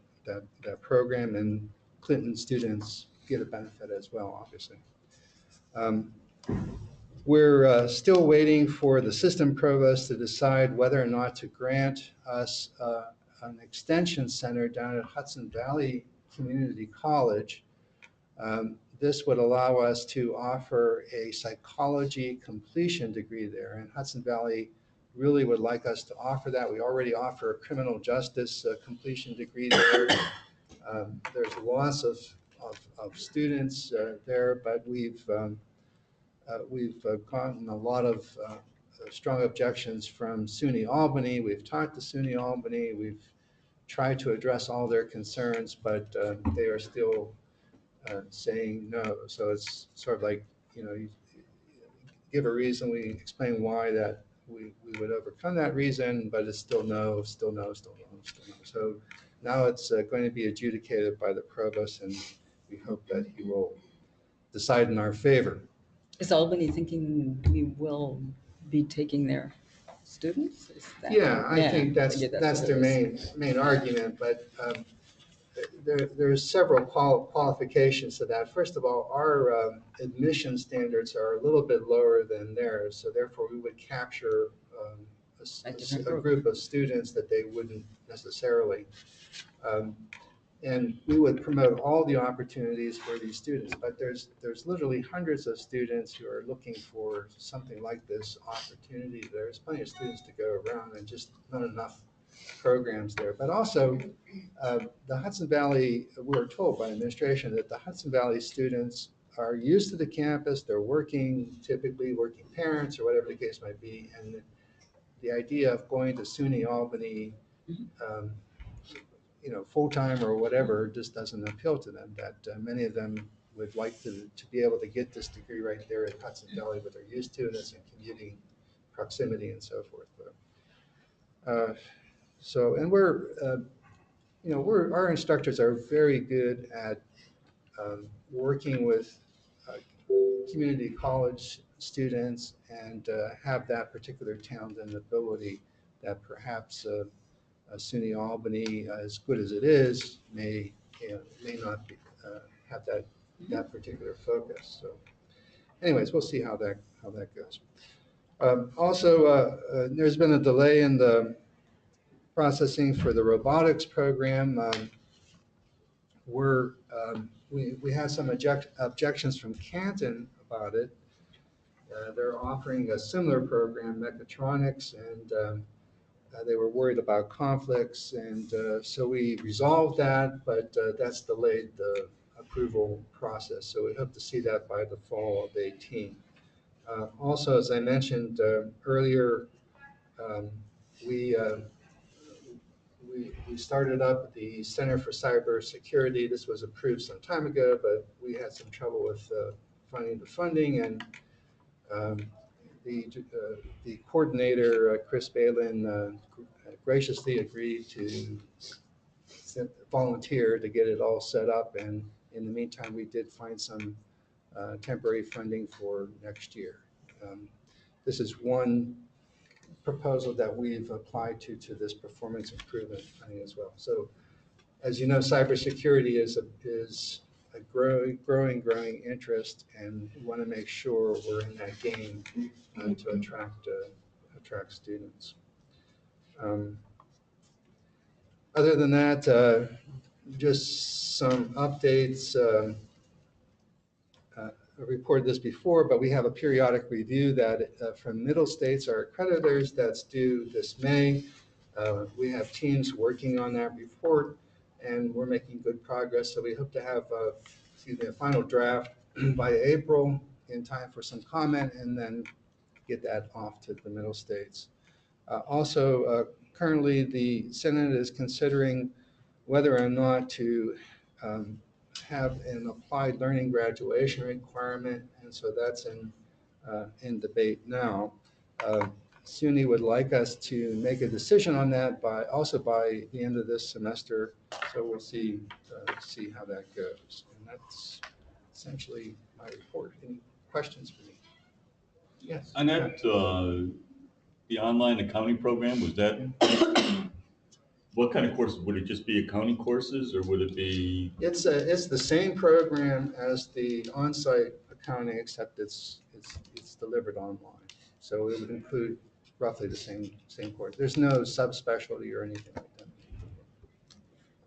program, and Clinton students get a benefit as well, obviously. We're still waiting for the system provost to decide whether or not to grant us an extension center down at Hudson Valley Community College. This would allow us to offer a psychology completion degree there, and Hudson Valley really would like us to offer that. We already offer a criminal justice completion degree there. There's lots of students there, but we've gotten a lot of strong objections from SUNY Albany. We've talked to SUNY Albany. We've tried to address all their concerns, but they are still saying no. So it's sort of like, you give a reason, we explain why that we would overcome that reason, but it's still no, still no, still no, still no. So now it's going to be adjudicated by the provost, and we hope that he will decide in our favor. Is Albany thinking we will be taking their students? Is that? Yeah, I think that's what their it is. main argument, but there's several qualifications to that. First of all, our admission standards are a little bit lower than theirs, so therefore we would capture a group of students that they wouldn't necessarily. And we would promote all the opportunities for these students, but there's literally hundreds of students who are looking for something like this opportunity. There's plenty of students to go around, and just not enough programs there. But also, the Hudson Valley, we were told by administration that the Hudson Valley students are used to the campus. They're typically working parents or whatever the case might be. And the idea of going to SUNY Albany, full-time or whatever, just doesn't appeal to them. That many of them would like to be able to get this degree right there at Hudson Valley, what they're used to, and it's in commuting proximity and so forth. Our instructors are very good at working with community college students, and have that particular talent and ability that perhaps SUNY Albany, as good as it is, may not have that particular focus. So, anyways, we'll see how that goes. Also, there's been a delay in the processing for the robotics program. We had some objections from Canton about it. They're offering a similar program, mechatronics, and they were worried about conflicts, and so we resolved that, but that's delayed the approval process. So we hope to see that by the fall of 18. Also, as I mentioned earlier, um, we, uh, we started up the Center for Cybersecurity. This was approved some time ago, but we had some trouble with finding the funding, and um, the coordinator, Chris Balin, graciously agreed to volunteer to get it all set up. And in the meantime, we did find some temporary funding for next year. This is one proposal that we've applied to this performance improvement funding as well. So as you know, cybersecurity is a growing interest, and we want to make sure we're in that game to attract students. Other than that, just some updates. I reported this before, but we have a periodic review that from Middle States, our accreditors, that's due this May. We have teams working on that report, and we're making good progress. So we hope to have a final draft by April in time for some comment, and then get that off to the Middle States. Also, currently the Senate is considering whether or not to have an applied learning graduation requirement, and so that's in debate now. SUNY would like us to make a decision on that by the end of this semester. So we'll see how that goes. And that's essentially my report. Any questions for me? Yes. On that, the online accounting program, was that, what kind of courses? Would it just be accounting courses, or would it be? It's the same program as the on-site accounting, except it's delivered online. So it would include roughly the same course. There's no subspecialty or anything like that.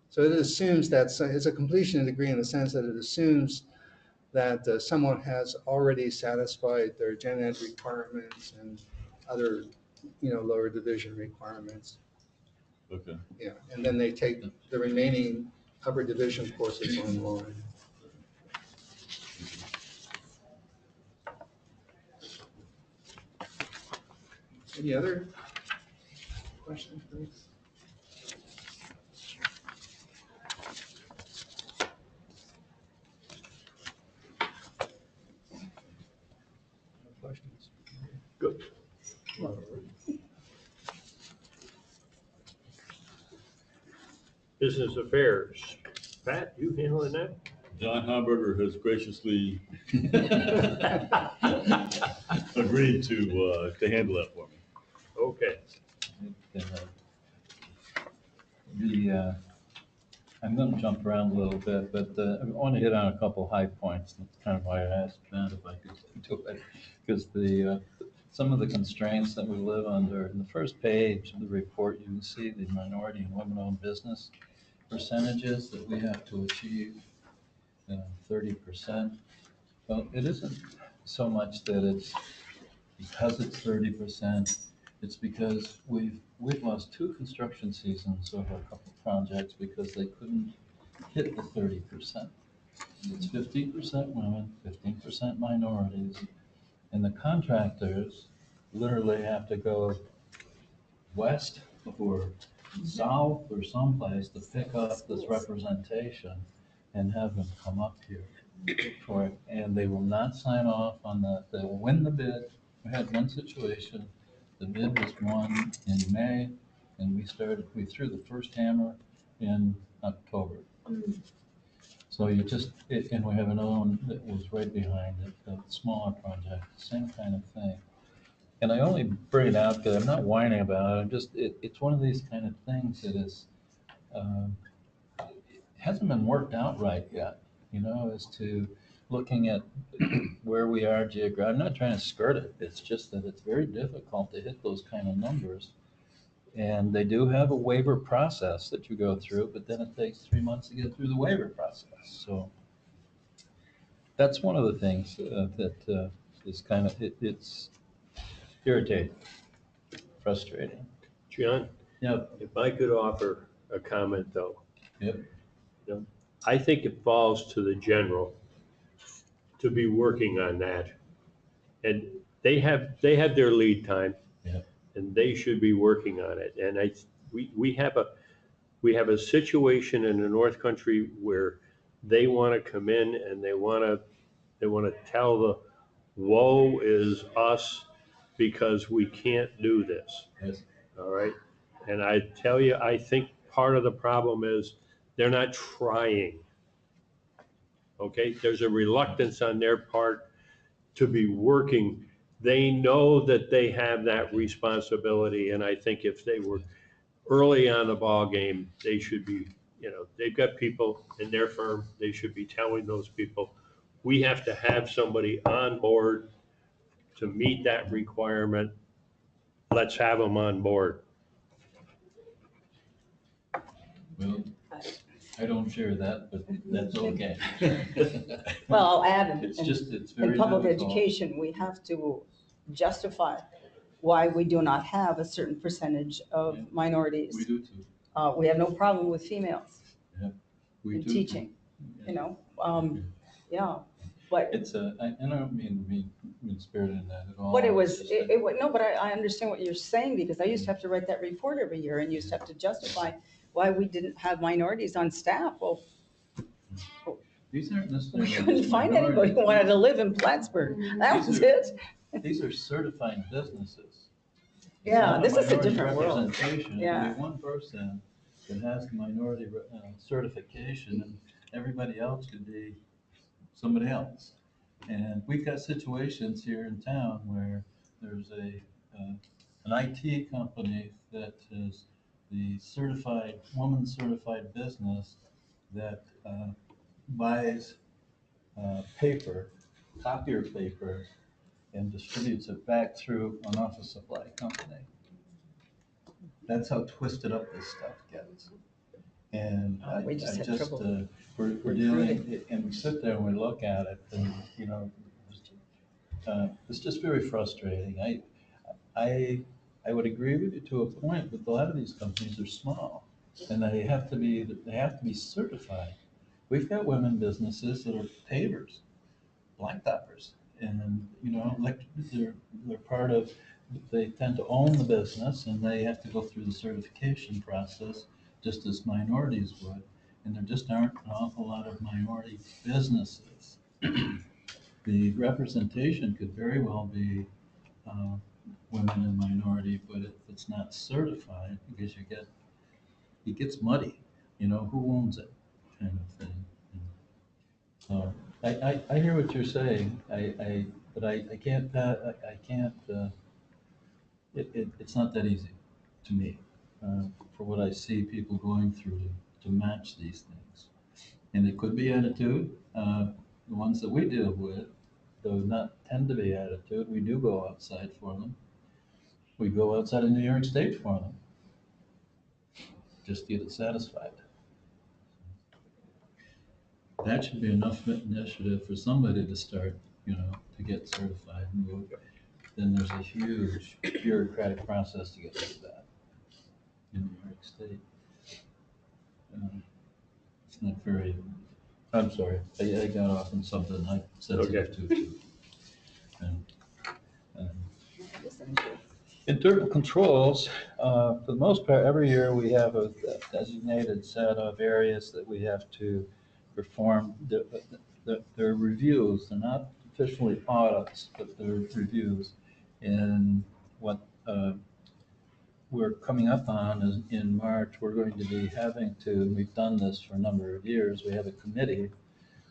So it assumes that it's a completion degree in the sense that it assumes that someone has already satisfied their gen ed requirements and other, lower division requirements. Okay. Yeah, and then they take the remaining upper division courses online. Any other questions, please? No questions? Good. Business affairs. Pat, you handling that? John Hamburger has graciously agreed to handle that for me. Okay. I'm going to jump around a little bit, but I want to hit on a couple high points. That's kind of why I asked Matt if I could do it, because some of the constraints that we live under. In the first page of the report, you can see the minority and women-owned business percentages that we have to achieve, 30%. Well, it isn't so much that it's because it's 30%. It's because we've lost 2 construction seasons over a couple of projects because they couldn't hit the 30%. It's 15% women, 15% minorities, and the contractors literally have to go west or south or someplace to pick up this representation and have them come up here for it. And they will not sign off on that. They will win the bid. We had one situation. The bid was won in May, and we threw the first hammer in October. So and we have another one that was right behind it, a smaller project, same kind of thing. And I only bring it out because I'm not whining about it. It's one of these kind of things that is, hasn't been worked out right yet, as to looking at where we are geographically. I'm not trying to skirt it. It's just that it's very difficult to hit those kind of numbers. And they do have a waiver process that you go through, but then it takes 3 months to get through the waiver process. So that's one of the things that is kind of, it's irritating, frustrating. John, Yep. if I could offer a comment though. Yep. You know, I think it falls to the general to be working on that. And they have their lead time. Yep. And they should be working on it. And we have a situation in the North Country where they want to come in and they want to tell the woe is us because we can't do this. Yes. All right. And I tell you, I think part of the problem is they're not trying. Okay. There's a reluctance on their part to be working. They know that they have that responsibility. And I think if they were early on the ball game, they should be, they've got people in their firm. They should be telling those people, we have to have somebody on board to meet that requirement. Let's have them on board. Well, I don't share that, but that's okay. Well, I'll add, It's just, it's very in public difficult. education, we have to justify why we do not have a certain percentage of Yeah. minorities. We do too. We have no problem with females We in do. teaching, yeah. But It's and I don't mean to be mean-spirited in that at all. what it was, It's just that- no, but I understand what you're saying, because I used to have to write that report every year and used to have to justify why we didn't have minorities on staff. Well, These aren't we necessarily. couldn't just find anybody who minorities. wanted to live in Plattsburgh. That was These it. These are certified businesses. It's Yeah, not this is a minority different world. representation. If Yeah. we have one person that has the minority certification, and everybody else could be somebody else. And we've got situations here in town where there's an IT company that is the woman-certified business that buys paper, copier paper, and distributes it back through an office supply company. That's how twisted up this stuff gets. And I We just had just, trouble we're dealing, and we sit there and we look at it and, it's just very frustrating. I would agree with you to a point, but a lot of these companies are small and they have to be certified. We've got women businesses that are pavers, blacktoppers, and, like they're part of, they tend to own the business and they have to go through the certification process just as minorities would. And there just aren't an awful lot of minority businesses. The representation could very well be women and minority, but if it's not certified, because it gets muddy, who owns it, kind of thing. So I hear what you're saying. But I can't. It's not that easy to me for what I see people going through to match these things. And it could be attitude. The ones that we deal with, though not tend to be attitude, we do go outside for them. We go outside of New York State for them, just to get it satisfied. That should be enough initiative for somebody to start, to get certified. And then there's a huge bureaucratic process to get through that in New York State. It's not very, I'm sorry, I got off on something I sensitive to too. Internal controls, for the most part, every year we have a designated set of areas that we have to perform. They're reviews. They're not officially audits, but they're reviews. And what we're coming up on is in March, we're going to be having to, and we've done this for a number of years, we have a committee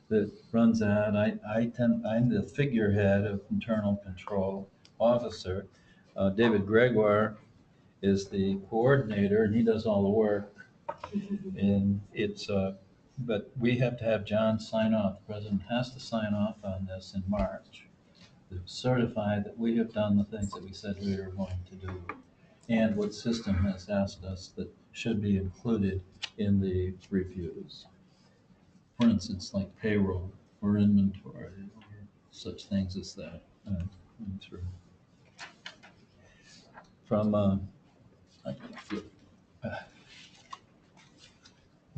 that runs that. I'm the figurehead of internal control officer. David Gregoire is the coordinator, and he does all the work. And but we have to have John sign off. The president has to sign off on this in March to certify that we have done the things that we said we were going to do, and what system has asked us that should be included in the reviews. For instance, like payroll or inventory or such things as that. through. From, I can flip. I'm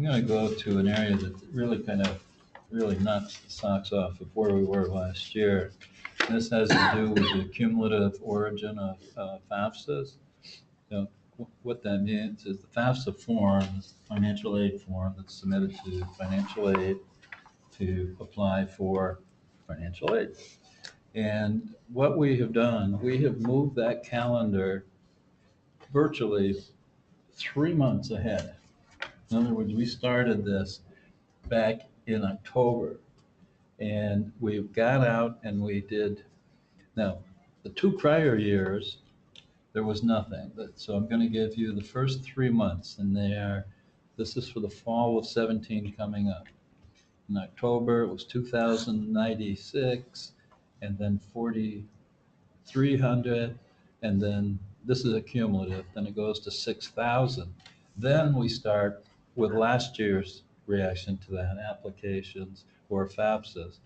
gonna go to an area that really knocks the socks off of where we were last year. This has to do with the cumulative origin of FAFSAs. What that means is the FAFSA form is the financial aid form that's submitted to financial aid to apply for financial aid. And what we have done, we have moved that calendar virtually 3 months ahead. In other words, we started this back in October, and we've got out and we did, now, the 2 prior years, there was nothing. So I'm going to give you the first 3 months, and this is for the fall of 17 coming up. In October, it was 2,096, and then 4,300, and then this is a cumulative, then it goes to 6,000. Then we start with last year's reaction to that, applications or FAFSAs.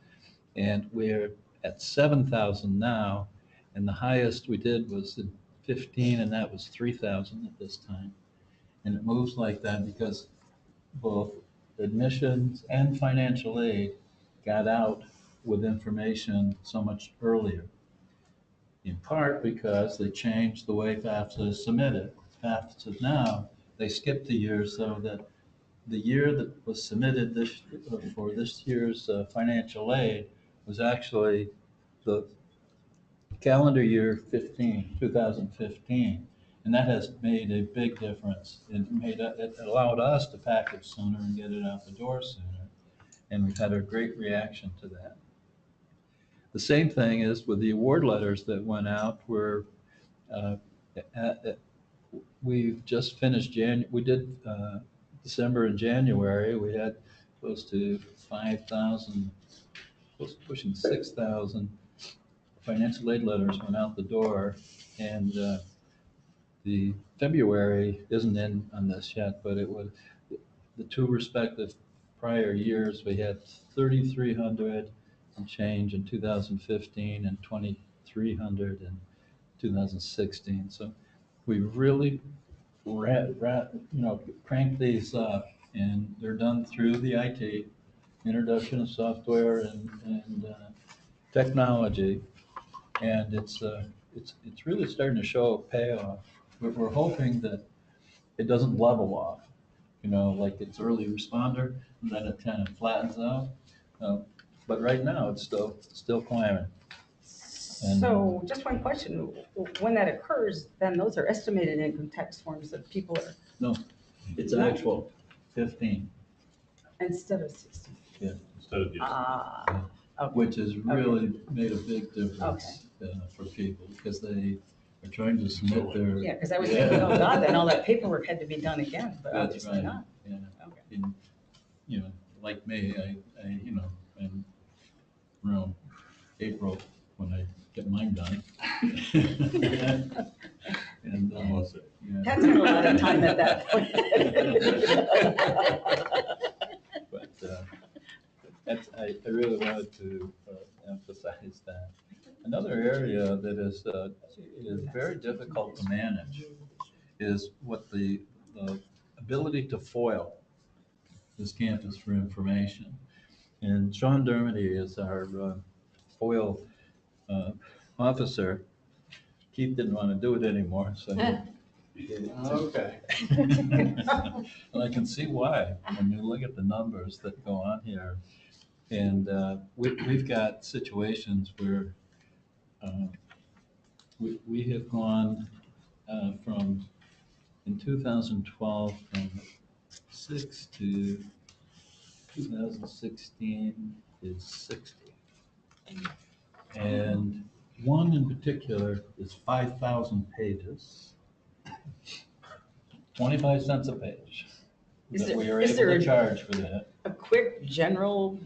And we're at 7,000 now, and the highest we did was in 15, and that was 3,000 at this time. And it moves like that because both admissions and financial aid got out with information so much earlier. In part because they changed the way FAFSA is submitted. FAFSA now, they skipped the year so that the year that was submitted for this year's financial aid was actually the calendar year 2015. And that has made a big difference. It allowed us to package sooner and get it out the door sooner. And we've had a great reaction to that. The same thing is with the award letters that went out. We've just finished we did December and January. We had close to 5,000, pushing 6,000 financial aid letters went out the door. And the February isn't in on this yet, but it would, the 2 respective prior years, we had 3,300 and change in 2015 and 2,300 in 2016. So we really cranked these up, and they're done through the IT, introduction of software and technology, and it's really starting to show a payoff. We're hoping that it doesn't level off, like it's early responder, and then it kind of flattens out. But right now, it's still climbing. And, So just one question, when that occurs, then those are estimated income tax forms that people are, No, it's actual 15. instead of 16. Instead of just. Okay. Which has really made a big difference for people, because they are trying to submit their. Yeah, because I was thinking, oh God, then all that paperwork had to be done again, but That's obviously right. not. Yeah. Okay. And, like me, I'm around April when I get mine done. And, Almost it. yeah. That's been a lot of time at that point. But I really wanted to emphasize that. Another area that is very difficult to manage is what the ability to FOIL this campus for information. And Sean Dermody is our FOIL officer. Keith didn't want to do it anymore, so. Okay. And I can see why, when you look at the numbers that go on here. And we've got situations where we have gone from, in 2012, from 6 to 2016 is 60. And one in particular is 5,000 pages, 25 cents a page. That we are able to charge for that. A quick general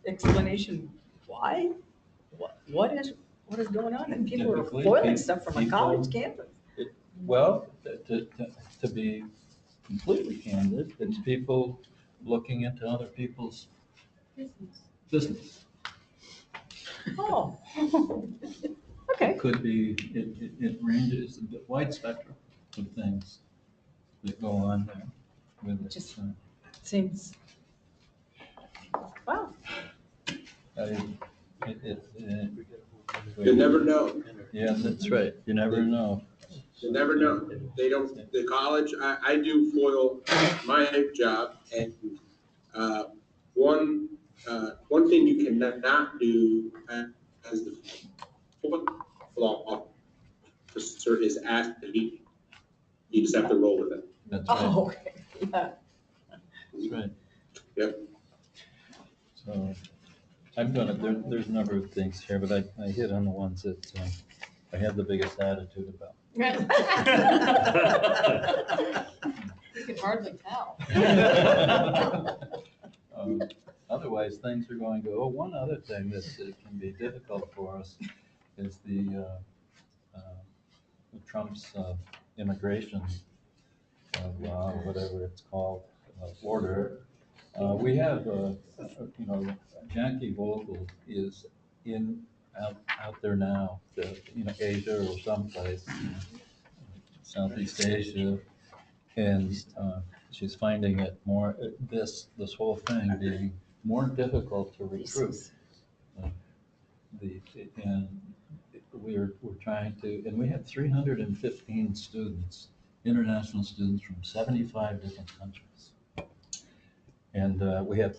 explanation, why? What is going on? And people are Typically, foiling stuff from a people- college campus. Well, to be completely candid, it's people looking into other people's business. Oh. Okay. It could be, it ranges, a wide spectrum of things that go on there with it. Just- So, Seems, wow. You never know. Yeah, that's right. You never know. You never know. They don't, the college, I do foil my job, and one thing you cannot do as the football officer is ask to leave. You just have to roll with it. That's right. Oh, okay, yeah. That's right. Yep. So there's a number of things here, but I hit on the ones that I had the biggest attitude about. You can hardly tell. Otherwise, things are going to go. Oh, one other thing that can be difficult for us is Trump's immigration law, or whatever it's called, order. We have, Jackie Vogel is out there now, Asia or someplace, Southeast Asia, and she's finding it more, this whole thing being more difficult to recruit. And we're trying to, and we have 315 students, international students from 75 different countries. And we have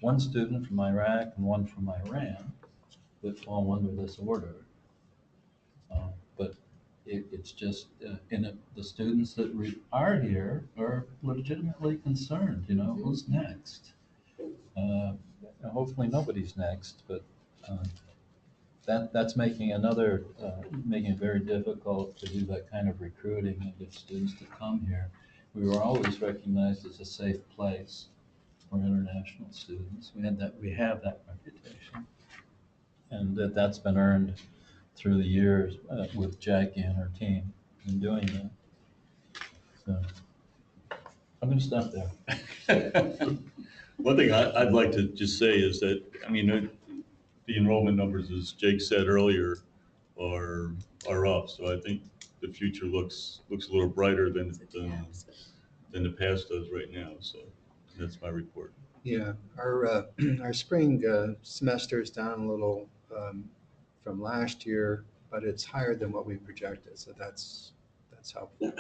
one student from Iraq and one from Iran that fall under this order. But it's just, the students that are here are legitimately concerned, who's next? Hopefully nobody's next, but that's making it very difficult to do that kind of recruiting and get students to come here. We were always recognized as a safe place for international students. We have that reputation, and that's been earned through the years with Jackie and her team in doing that. So I'm going to stop there. One thing I'd like to just say is that, the enrollment numbers, as Jake said earlier, are up. So I think the future looks a little brighter than the past does right now. So that's my report. Yeah, our spring semester is down a little from last year, but it's higher than what we projected, so that's helpful.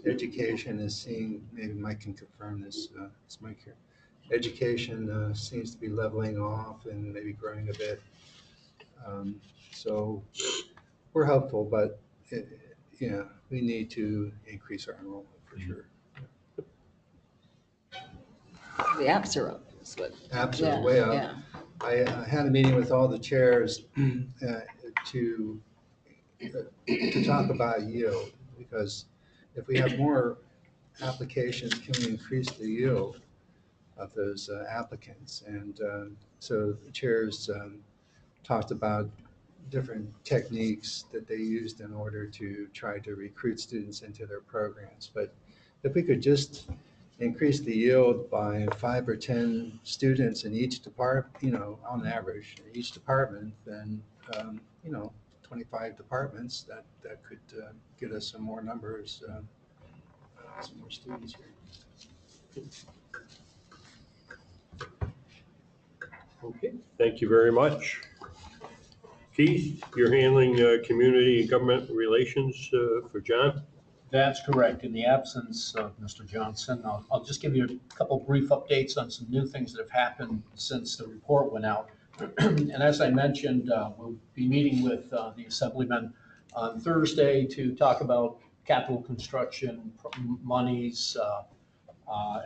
Education is seeing, maybe Mike can confirm this, it's Mike here. Education seems to be leveling off and maybe growing a bit. So we're hopeful, but we need to increase our enrollment for sure. The apps are up. Absolutely, way up. Yeah. I had a meeting with all the chairs to talk about yield, because if we have more applications, can we increase the yield of those applicants? And so the chairs talked about different techniques that they used in order to try to recruit students into their programs. But if we could just increase the yield by 5 or 10 students in each department, on average, in each department, then, 25 departments, that could get us some more numbers, some more students here. Okay, thank you very much. Keith, you're handling community and government relations for John? That's correct. In the absence of Mr. Johnson, I'll just give you a couple brief updates on some new things that have happened since the report went out. And as I mentioned, we'll be meeting with the Assemblyman on Thursday to talk about capital construction monies,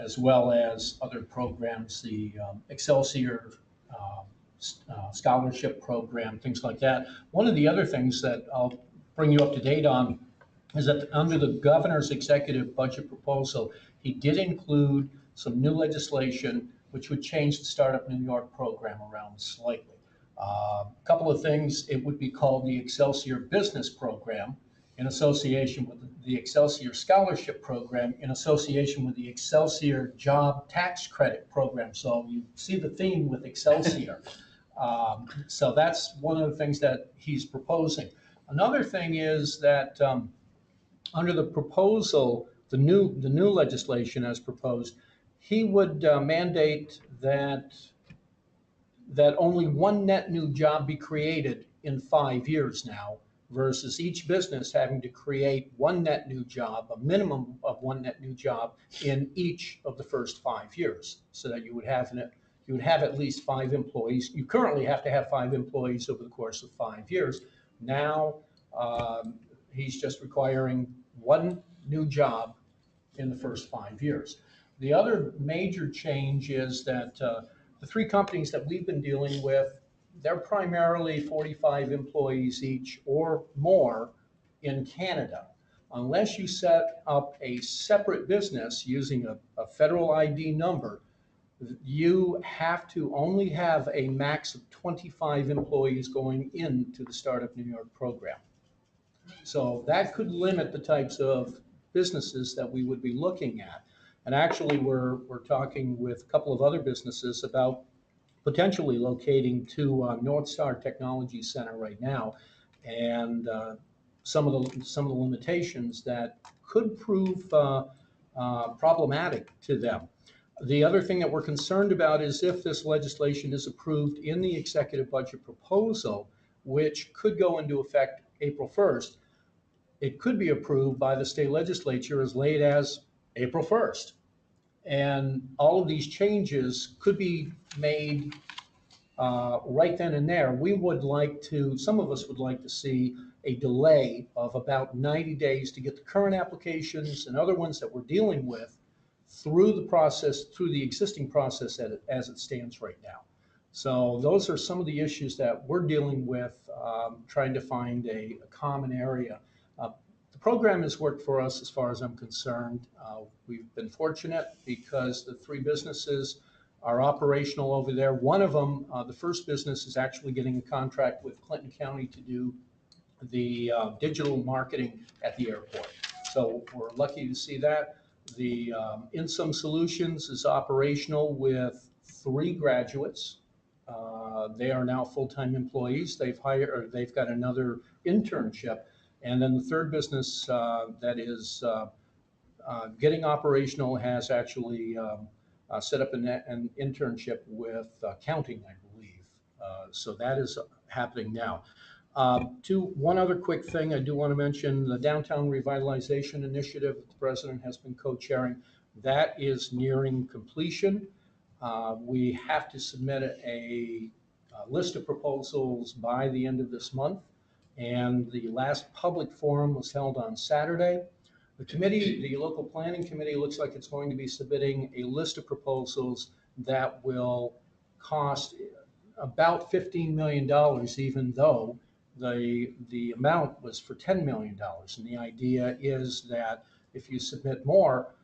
as well as other programs, the Excelsior scholarship program, things like that. One of the other things that I'll bring you up to date on is that under the governor's executive budget proposal, he did include some new legislation which would change the Startup New York program around slightly. A couple of things, it would be called the Excelsior Business Program in association with the Excelsior Scholarship Program in association with the Excelsior Job Tax Credit Program. So you see the theme with Excelsior. So that's one of the things that he's proposing. Another thing is that under the proposal, the new legislation as proposed, he would mandate that only one net new job be created in 5 years now, versus each business having to create one net new job, a minimum of one net new job in each of the first 5 years, so that you would have at least 5 employees. You currently have to have 5 employees over the course of 5 years. Now, he's just requiring one new job in the first 5 years. The other major change is that the 3 companies that we've been dealing with, they're primarily 45 employees each or more in Canada. Unless you set up a separate business using a federal ID number, you have to only have a max of 25 employees going into the Startup New York program. So that could limit the types of businesses that we would be looking at. And actually, we're talking with a couple of other businesses about potentially locating to North Star Technology Center right now, and some of the limitations that could prove problematic to them. The other thing that we're concerned about is if this legislation is approved in the executive budget proposal, which could go into effect April 1st, it could be approved by the state legislature as late as April 1st. And all of these changes could be made right then and there. Some of us would like to see a delay of about 90 days to get the current applications and other ones that we're dealing with through the existing process as it stands right now. So those are some of the issues that we're dealing with, trying to find a common area. The program has worked for us as far as I'm concerned. We've been fortunate because the 3 businesses are operational over there. One of them, the first business, is actually getting a contract with Clinton County to do the digital marketing at the airport. So we're lucky to see that. The InSum Solutions is operational with 3 graduates. They are now full-time employees. They've got another internship. And then the third business that is getting operational has actually set up an internship with accounting, I believe. So that is happening now. One other quick thing I do want to mention, the Downtown Revitalization Initiative that the president has been co-chairing, that is nearing completion. We have to submit a list of proposals by the end of this month. And the last public forum was held on Saturday. The local planning committee, looks like it's going to be submitting a list of proposals that will cost about $15 million, even though the amount was for $10 million. And the idea is that if you submit more,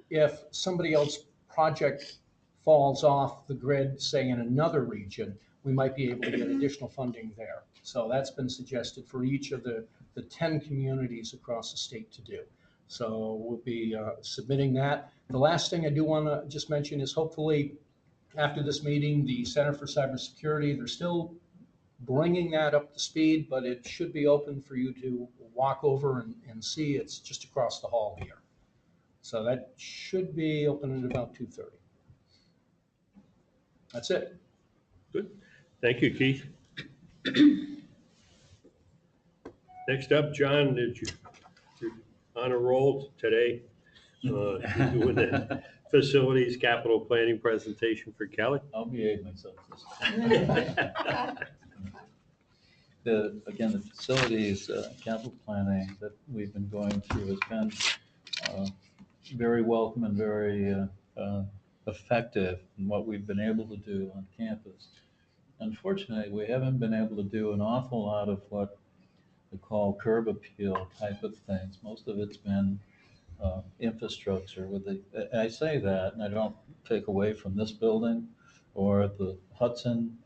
if somebody else's project falls off the grid, say in another region, we might be able to get additional funding there. So that's been suggested for each of the 10 communities across the state to do. So we'll be submitting that. The last thing I do want to just mention is hopefully after this meeting, the Center for Cybersecurity, they're still bringing that up to speed, but it should be open for you to walk over and see. It's just across the hall here. So that should be open at about 2:30. That's it. Good. Thank you, Keith. Next up, John, you're on a roll today, doing the facilities capital planning presentation for Kelly. I'll behave myself this time. Again, the facilities capital planning that we've been going through has been very welcome and very effective in what we've been able to do on campus. Unfortunately, we haven't been able to do an awful lot of what we call curb appeal type of things. Most of it's been infrastructure. I say that, and I don't take away from this building or the Hudson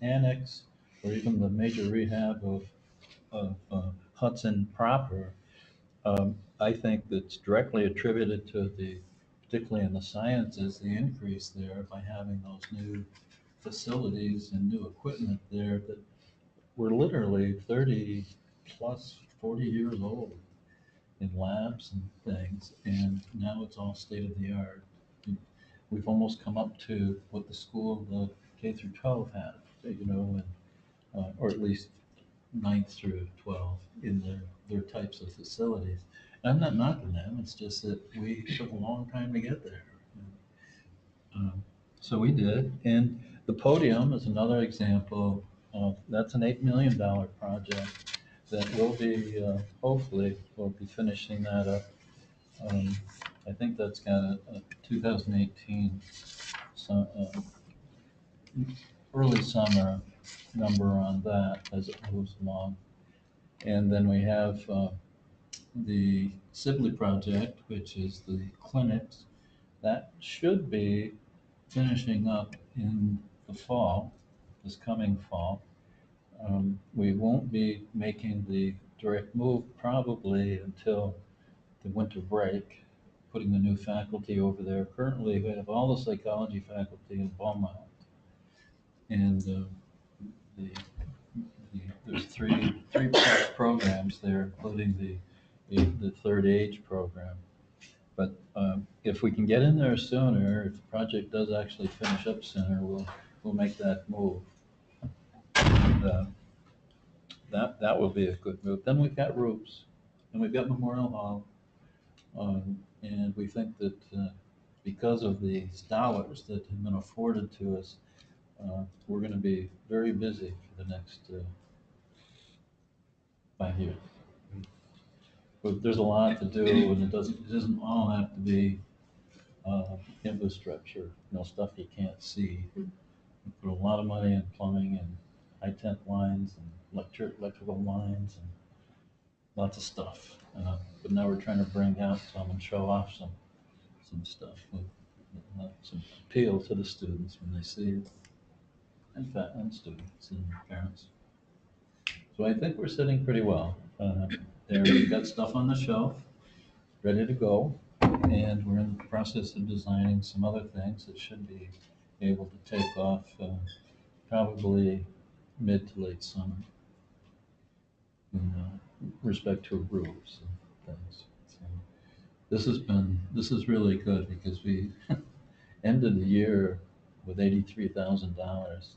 Annex, or even the major rehab of Hudson proper. I think that's directly attributed to particularly in the sciences, the increase there by having those new facilities and new equipment there that were literally 30 plus 40 years old in labs and things, and now it's all state of the art. We've almost come up to what the school, the K through 12 had, and, or at least 9th through 12 in their types of facilities. And I'm not knocking them, it's just that we took a long time to get there. So we did, and the podium is another example of, that's an $8 million project that will be, hopefully, we'll be finishing that up. I think that's got a 2018, so, early summer number on that as it moves along. And then we have the Sibley project, which is the clinics. That should be finishing up in the fall, this coming fall. We won't be making the direct move probably until the winter break, putting the new faculty over there. Currently, we have all the psychology faculty in Beaumont. And there's three plus programs there, including the third age program. But if we can get in there sooner, if the project does actually finish up sooner, we'll make that move. And, that will be a good move. Then we've got roofs, and we've got Memorial Hall, and we think that because of these dollars that have been afforded to us, we're going to be very busy for the next 5 years. But there's a lot to do, and it doesn't all have to be infrastructure, stuff you can't see. We put a lot of money in plumbing and high temp lines and electrical lines and lots of stuff. But now we're trying to bring out some and show off some stuff with some appeal to the students when they see it, and students and parents. So I think we're sitting pretty well. There, we've got stuff on the shelf, ready to go, and we're in the process of designing some other things that should be able to take off probably mid to late summer in respect to roofs and things. So this is really good because we ended the year with $83,000,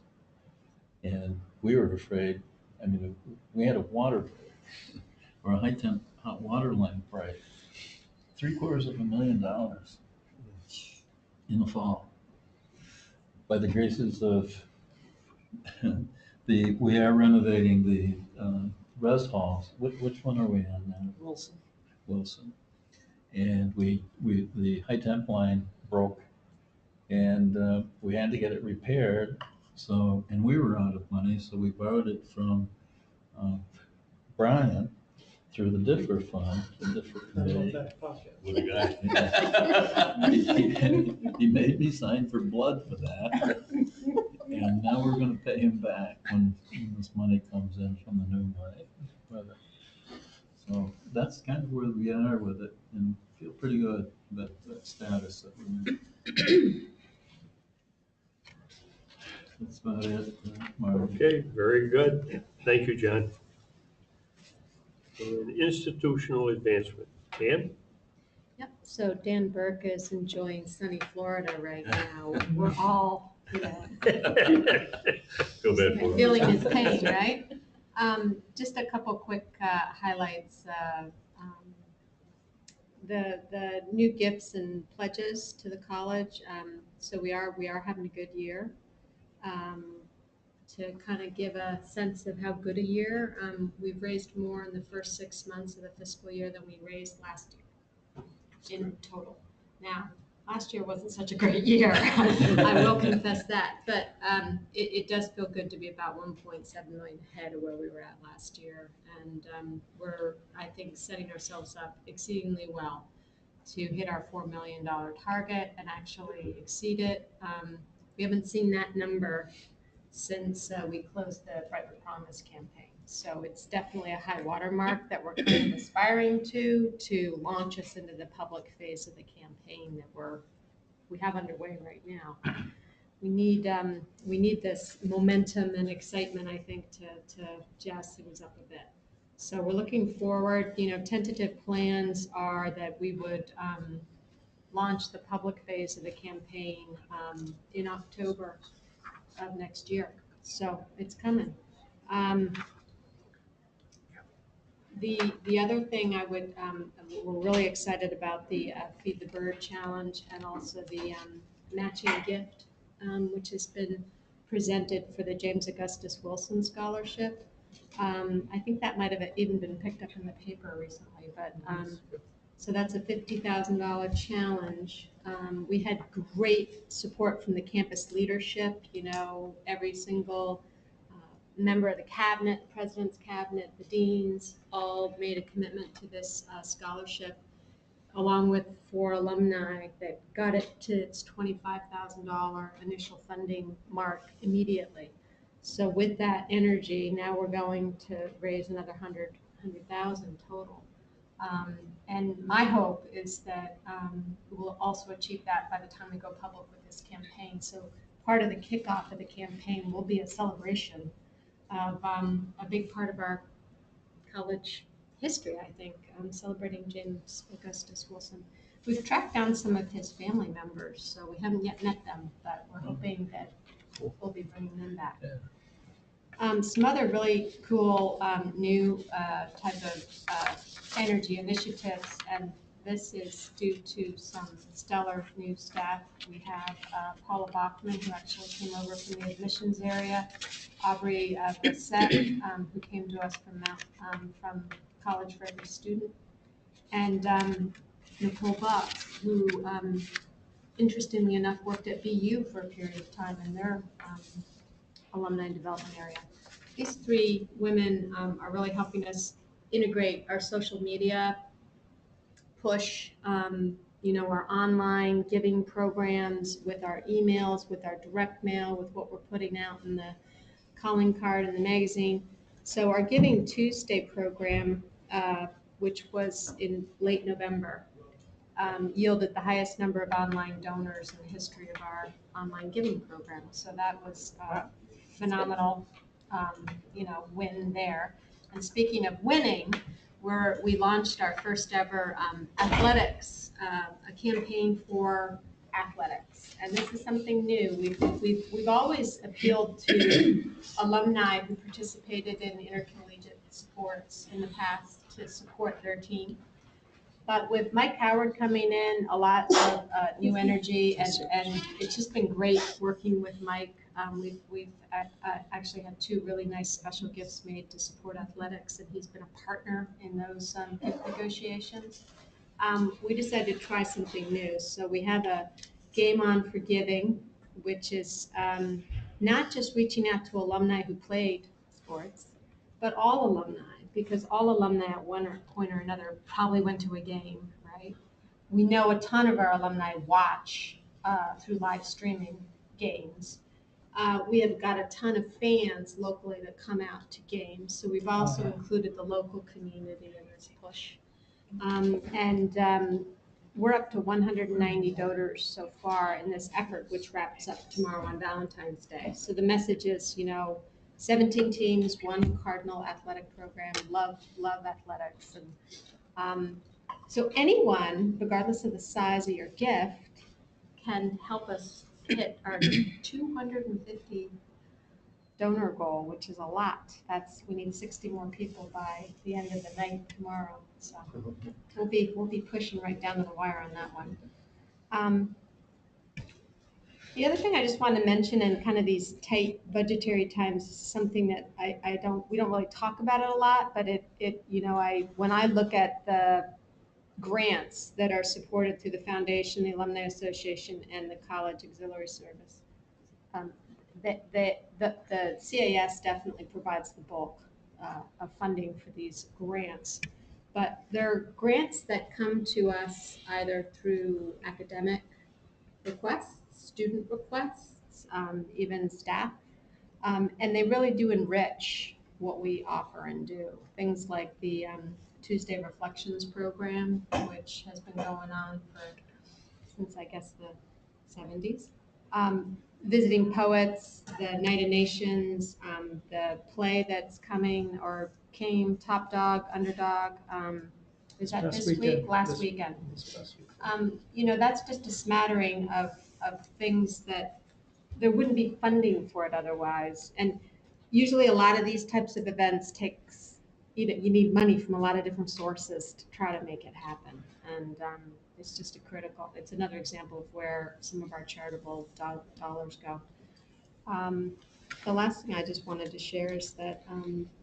and we were afraid. I mean, we had a water break, or a high temp hot water line break, $750,000 in the fall. By the graces of we are renovating the res halls. Which one are we on now? Wilson. And the high temp line broke, and we had to get it repaired. So, and we were out of money, so we borrowed it from Brian through the DIFR fund, the DIFR committee. What a guy. He made me sign for blood for that. And now we're gonna pay him back when this money comes in from the new money. So that's kind of where we are with it, and feel pretty good about that status that we're in. That's about it, Mark. Okay, very good. Thank you, John. And institutional advancement. Dan? Yep, so Dan Burke is enjoying sunny Florida right now. We're all, Feel bad for him. feeling his pain, right? Just a couple quick highlights. The new gifts and pledges to the college. So we are having a good year. To kind of give a sense of how good a year, we've raised more in the first 6 months of the fiscal year than we raised last year in total. Now, last year wasn't such a great year, I will confess that, but it does feel good to be about 1.7 million ahead of where we were at last year. And we're, I think, setting ourselves up exceedingly well to hit our $4 million target and actually exceed it. We haven't seen that number since we closed the Brightwood Promise campaign. So it's definitely a high watermark that we're kind of aspiring to launch us into the public phase of the campaign that we have underway right now. we need this momentum and excitement, I think, to jazz things up a bit. So we're looking forward, tentative plans are that we would launch the public phase of the campaign in October of next year. So it's coming. The other thing I would, we're really excited about the Feed the Bird Challenge and also the matching gift, which has been presented for the James Augustus Wilson Scholarship. I think that might have even been picked up in the paper recently, but so that's a $50,000 challenge. We had great support from the campus leadership, every single member of the cabinet, the president's cabinet, the deans, all made a commitment to this scholarship, along with 4 alumni that got it to its $25,000 initial funding mark immediately. So with that energy, now we're going to raise another 100,000 total. And my hope is that we'll also achieve that by the time we go public with this campaign. So part of the kickoff of the campaign will be a celebration of a big part of our college history, I think, celebrating James Augustus Wilson. We've tracked down some of his family members, so we haven't yet met them, but we're hoping that we'll be bringing them back. Some other really cool new type of energy initiatives, and this is due to some stellar new staff. We have Paula Bachman, who actually came over from the admissions area, Aubrey Bissett, who came to us from College for Every Student, and Nicole Buck, who interestingly enough worked at BU for a period of time in their alumni development area. These 3 women are really helping us integrate our social media push, our online giving programs with our emails, with our direct mail, with what we're putting out in the calling card and the magazine. So our Giving Tuesday program, which was in late November, yielded the highest number of online donors in the history of our online giving program. So that was phenomenal, win there. And speaking of winning, we launched our first ever athletics, a campaign for athletics. And this is something new. We've always appealed to alumni who participated in intercollegiate sports in the past to support their team. But with Mike Howard coming in, a lot of new energy, and it's just been great working with Mike. We've actually had 2 really nice special gifts made to support athletics, and he's been a partner in those negotiations. We decided to try something new. So we have a Game On for Giving, which is not just reaching out to alumni who played sports, but all alumni, because all alumni at one point or another probably went to a game, right? We know a ton of our alumni watch through live streaming games. We have got a ton of fans locally that come out to games, so we've also included the local community in this push. We're up to 190 donors so far in this effort, which wraps up tomorrow on Valentine's Day. So the message is, 17 teams, 1 Cardinal athletic program, love athletics. And so anyone, regardless of the size of your gift, can help us hit our 250 donor goal, which is a lot. We need 60 more people by the end of the night tomorrow. So we'll be pushing right down to the wire on that one. The other thing I just want to mention in kind of these tight budgetary times is something that we don't really talk about it a lot, but when I look at the grants that are supported through the foundation, the Alumni Association, and the College Auxiliary Service, the CAS definitely provides the bulk of funding for these grants. But there are grants that come to us either through academic requests, student requests, even staff, and they really do enrich what we offer and do. Things like the Tuesday Reflections program, which has been going on since I guess the 70s. visiting poets, the Night of Nations, the play that's coming or came, Top Dog, Underdog. Is that Past this weekend. week? Last This- weekend. this past weekend. You know, that's just a smattering of things that there wouldn't be funding for it otherwise. And usually a lot of these types of events takes, you need money from a lot of different sources to try to make it happen. And it's just it's another example of where some of our charitable dollars go. The last thing I just wanted to share is that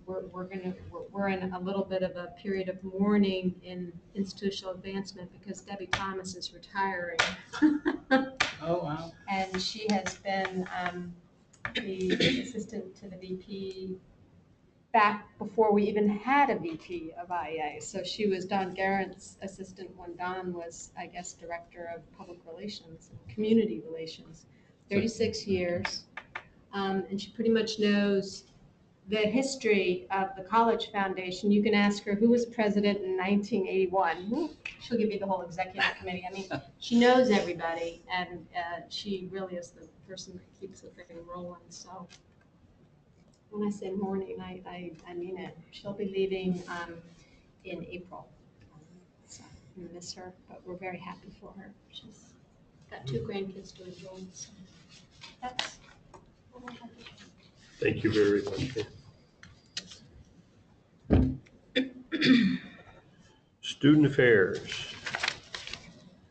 we're in a little bit of a period of mourning in institutional advancement because Debbie Thomas is retiring. Oh, wow. And she has been the assistant to the VP back before we even had a VP of IEA. So she was Don Garrett's assistant when Don was, I guess, director of public relations and community relations, 36 years. And she pretty much knows the history of the College Foundation. You can ask her who was president in 1981. She'll give you the whole executive committee. I mean, she knows everybody, and she really is the person that keeps the thing rolling. So when I say morning, I mean it. She'll be leaving in April. So we miss her, but we're very happy for her. She's got 2 grandkids to enjoy. So that's all I have to say. Thank you very much. Student affairs.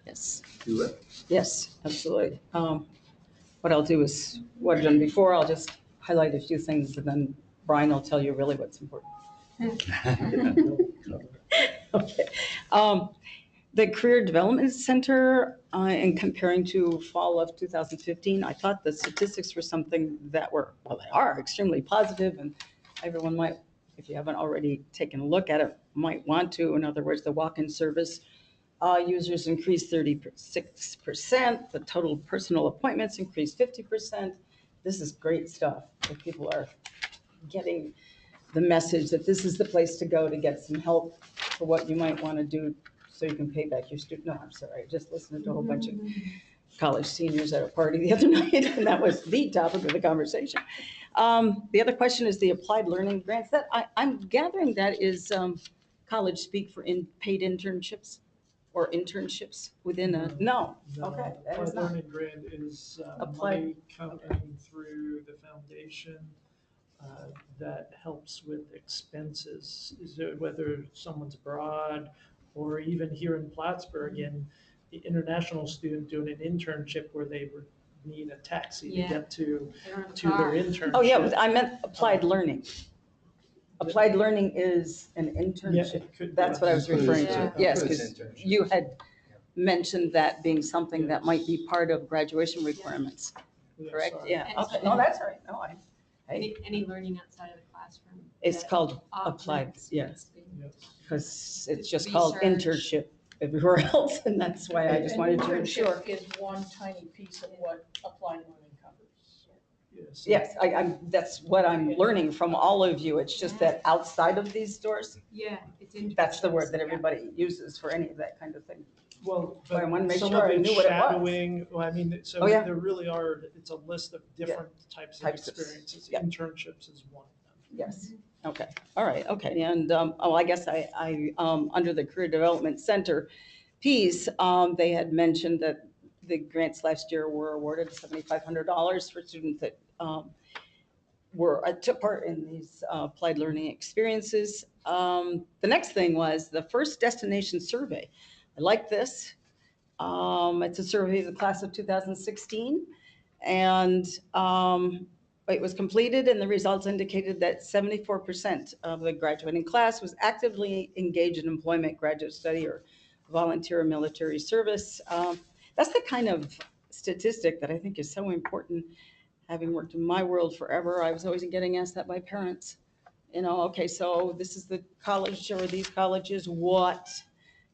Yes. You up? Yes, absolutely. What I'll do is, what I've done before, I'll just highlight a few things and then Brian will tell you really what's important. Okay. The Career Development Center, in comparing to fall of 2015, I thought the statistics were something that were, well, they are extremely positive, and everyone might, if you haven't already taken a look at it, might want to. In other words, the walk-in service users increased 36%. The total personal appointments increased 50%. This is great stuff. If people are getting the message that this is the place to go to get some help for what you might want to do so you can pay back your student. No, I'm sorry. I just listened to a whole bunch of college seniors at a party the other night, and that was the topic of the conversation. The other question is the applied learning grants. That I'm gathering that is college speak for paid internships or internships within a, no. Okay, that is Applied not. Learning Grant is Applied- money coming through the foundation that helps with expenses, whether someone's abroad or even here in Plattsburgh, and the international student doing an internship where they would need a taxi to Yeah. get to They're in a their car. internship. Oh, yeah, but I meant applied learning. Applied learning is an Yeah, internship. it could be. That's what I was referring to. Yeah. Yes, Includes because internships. you had mentioned that being something that might be part of graduation requirements, Yeah, correct? sorry. Yeah, And- okay, no, that's all right. No, Any learning outside of the classroom. it's that called applied, augments yeah, what's being- Yes. because it's just called Research. internship everywhere else, and that's why I just wanted to ensure. Is one tiny piece of what applied learning covers. Yes. Yes, that's what I'm learning from all of you. It's just that outside of these doors, Yeah, it's interesting. that's the word that everybody uses for any of that kind of thing. Well, So I wanted to make some sure of I it's knew what it was. shadowing. Well, I mean, so Oh, yeah. there really are, it's a list of different types of Types of- experiences. yeah. Internships is one of them. Yes, okay, all right, okay, and, I guess I, under the Career Development Center piece, they had mentioned that the grants last year were awarded $7,500 for students that, took part in these applied learning experiences. The next thing was the first destination survey. I like this. It's a survey of the class of 2016, and it was completed, and the results indicated that 74% of the graduating class was actively engaged in employment, graduate study, or volunteer military service. That's the kind of statistic that I think is so important. Having worked in my world forever, I was always getting asked that by parents. You know, okay, so this is the college or these colleges, what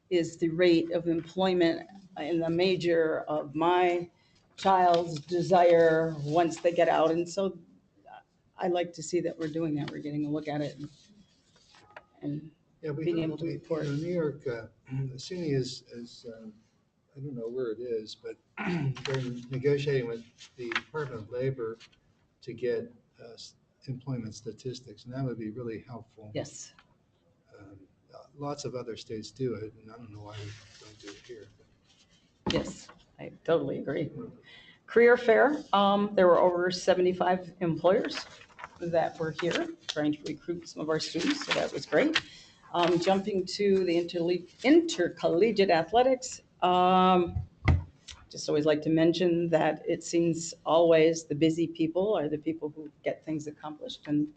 is the rate of employment in the major of my child's desire once they get out? And so I like to see that we're doing that. We're getting a look at it and Yeah, being able to report. New York, SUNY has I don't know where it is, but they're negotiating with the Department of Labor to get employment statistics, and that would be really helpful. Yes. Lots of other states do it, and I don't know why we don't do it here. Yes, I totally agree. Career fair, there were over 75 employers that were here trying to recruit some of our students, so that was great. Jumping to the intercollegiate athletics, just always like to mention that it seems always the busy people are the people who get things accomplished. And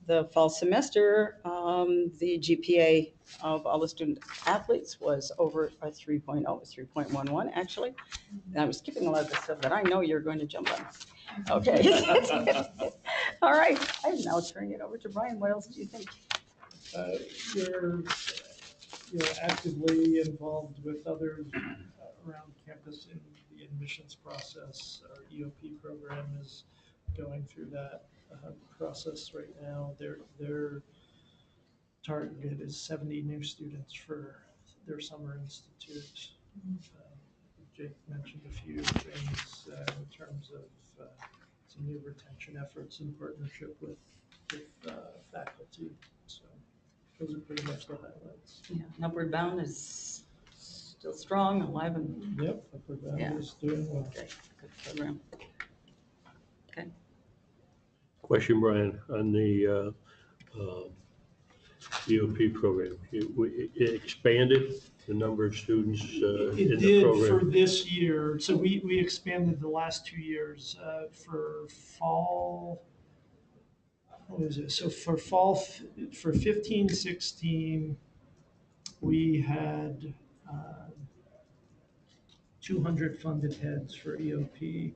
the fall semester, the GPA of all the student athletes was over a 3.0, 3.11 actually. And I was skipping a lot of the stuff that I know you're going to jump on. Okay. All right, I'm now turning it over to Brian. What else do you think? You're actively involved with others around campus in the admissions process. Our EOP program is going through that process right now. Their target is 70 new students for their summer institute. Jake mentioned a few things in terms of some new retention efforts in partnership with faculty. So those are pretty much the highlights. Yeah, and Upward Bound is still strong, alive, and Yep, Upward Bound Yeah. is doing well. okay, good program. Question, Brian, on the EOP program. It expanded the number of students in It the did for program. this year. So we expanded the last 2 years for fall. What was it? So for fall, for 15, 16, we had 200 funded heads for EOP.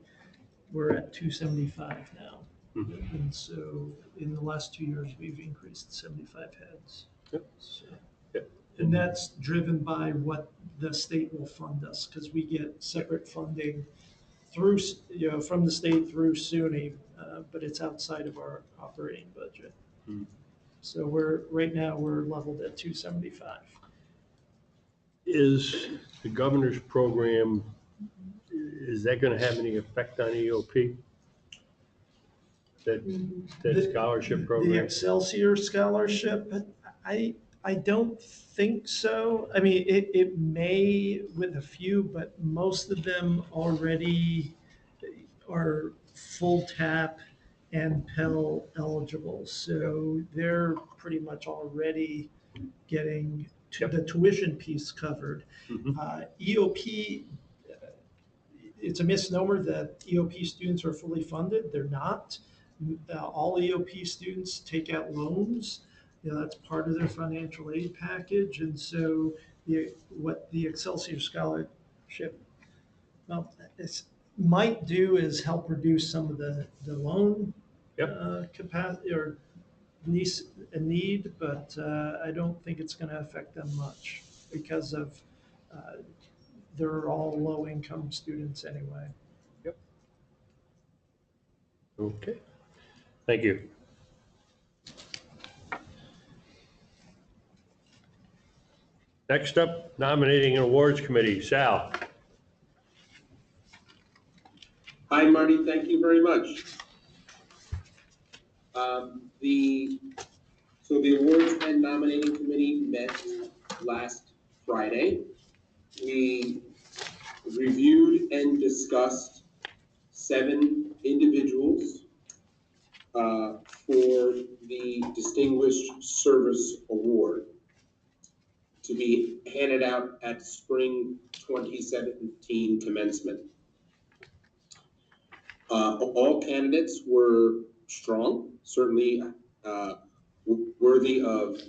We're at 275 now. Mhm. And so in the last 2 years, we've increased 75 heads. Yep. So, Yep. and that's driven by what the state will fund us, because we get separate funding through, from the state through SUNY, but it's outside of our operating budget. Hmm. So right now, we're leveled at 275. Is the governor's program, is that going to have any effect on EOP? That scholarship The program? Excelsior Scholarship, I don't think so. I mean, it may with a few, but most of them already are full TAP and Pell eligible. So they're pretty much already getting the tuition piece covered. Mhm. EOP, it's a misnomer that EOP students are fully funded. They're not. All EOP students take out loans. That's part of their financial aid package. And so what the Excelsior Scholarship, well, might do is help reduce some of the loan capacity or need, but I don't think it's going to affect them much because of they're all low-income students anyway. Yep. Okay. Thank you. Next up, nominating and awards committee. Sal. Hi, Marty, thank you very much. So the awards and nominating committee met last Friday. We reviewed and discussed 7 individuals for the Distinguished Service Award to be handed out at spring 2017 commencement. All candidates were strong, certainly worthy of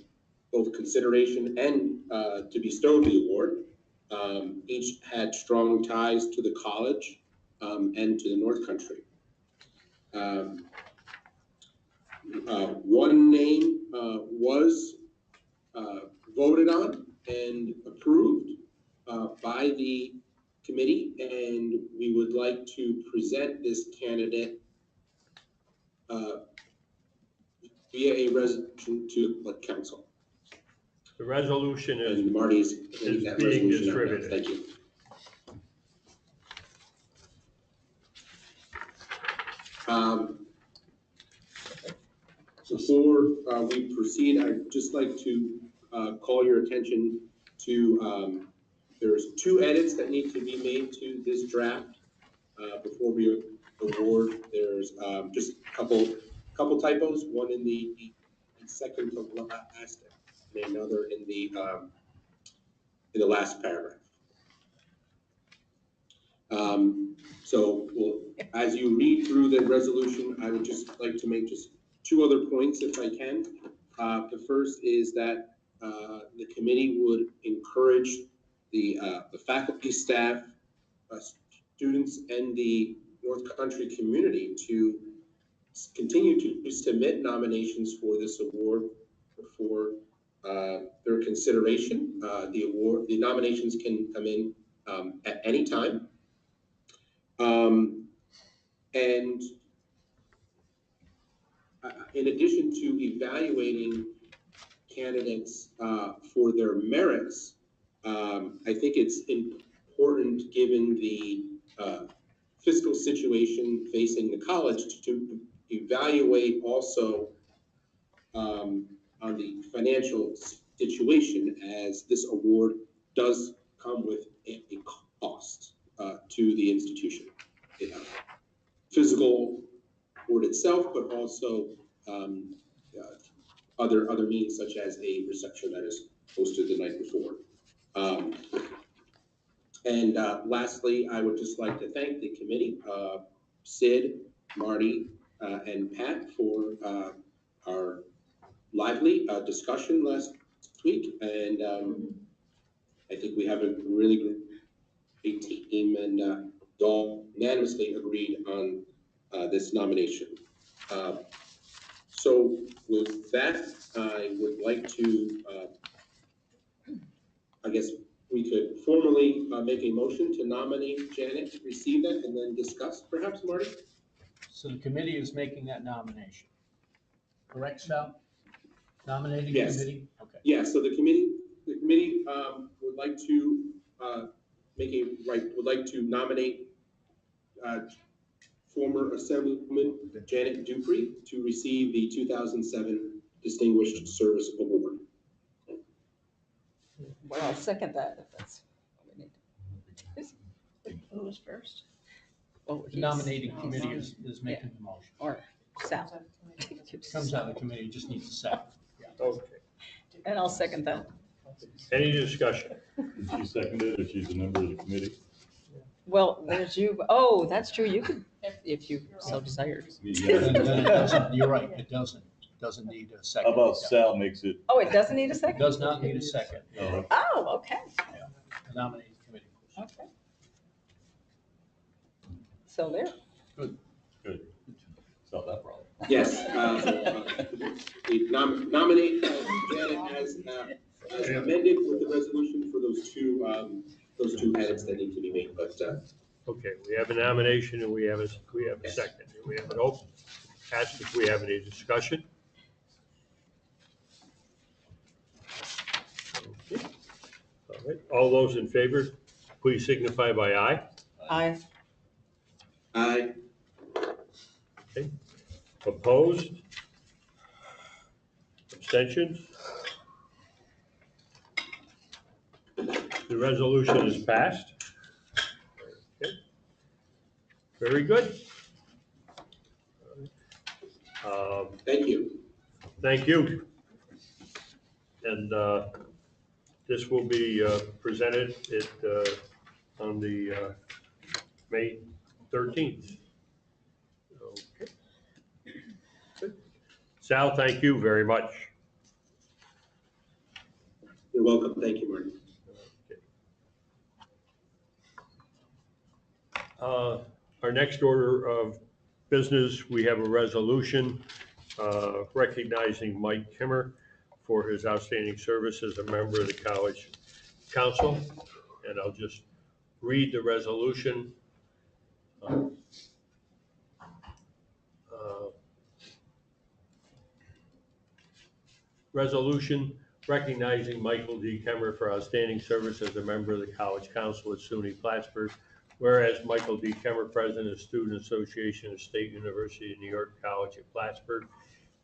both consideration and to bestow the award. Each had strong ties to the college and to the North Country. One name was voted on and approved by the committee, and we would like to present this candidate via a resolution to the council. The resolution is And Marty's being that resolution out now. distributed. Thank you. Before we proceed, I'd just like to call your attention to, there's 2 edits that need to be made to this draft before we award. There's just a couple typos, one in the second to last, and another in the last paragraph. So as you read through the resolution, I would just like to make just 2 other points if I can. The first is that the committee would encourage the faculty, staff, students, and the North Country community to continue to submit nominations for this award for their consideration. The nominations can come in at any time. And in addition to evaluating candidates for their merits, I think it's important, given the fiscal situation facing the college, to evaluate also on the financial situation, as this award does come with a cost to the institution. Physical award itself, but also other means, such as a reception that is hosted the night before. And lastly, I would just like to thank the committee, Sid, Marty, and Pat, for our lively discussion last week. And I think we have a really great team, and all unanimously agreed on this nomination. So with that, I would like to, I guess we could formally make a motion to nominate Janet, receive that, and then discuss, perhaps, Marty? So the committee is making that nomination. Correct, Sal? Nominating Yes. committee? Okay. Yeah, so the committee would like to would like to nominate former Assemblywoman Janet Dupree to receive the 2007 Distinguished Service Award. Well, I'll second that if that's what we need. Who was first? Oh, The nominating committee is making the motion. Or Sal. Comes out of the committee, just needs a second. Okay. And I'll second that. Any discussion? She seconded, or she's a member of the committee? Well, there's you, oh, that's true, you could, if you so desired. Yeah. And then it doesn't, you're right, it doesn't need a second. How about Sal makes it? Oh, it doesn't need a It second? does not need a second. Oh, okay, The nominating committee. okay. So there, Good. Solve that problem. Yes, we nominate Janet as amended with the resolution for those two edits that need to be made, but Okay, we have a nomination and we have a second. And we have an open. Ask if we have any discussion. Okay. All right, all those in favor, please signify by aye. I, Okay. Opposed? Abstentions? The resolution is passed. Okay. Very good. thank you. Thank you. And this will be presented on the May 13th. Okay. Good. Sal, thank you very much. You're welcome. Thank you, Marty. Our next order of business, we have a resolution recognizing Mike Kimmer for his outstanding service as a member of the College Council. And I'll just read the resolution. Resolution recognizing Michael D. Kemmer for outstanding service as a member of the College Council at SUNY Plattsburgh whereas Michael D. Kemmer, President of Student Association of State University of New York College at Plattsburgh,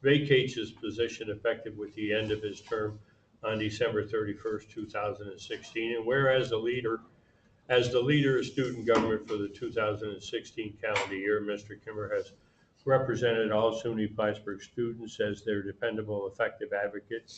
vacates his position effective with the end of his term on December 31st, 2016. And whereas as the leader of student government for the 2016 calendar year, Mr. Kimmer has represented all SUNY Plattsburgh students as their dependable, effective advocate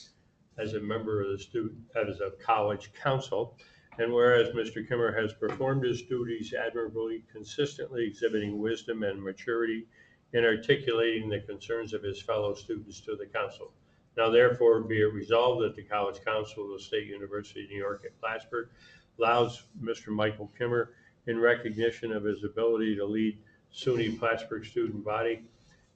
as a member of the college council. And whereas Mr. Kimmer has performed his duties admirably, consistently exhibiting wisdom and maturity in articulating the concerns of his fellow students to the council. Now therefore be it resolved that the College Council of the State University of New York at Plattsburgh allows Mr. Michael Kimmer, in recognition of his ability to lead SUNY Plattsburgh student body,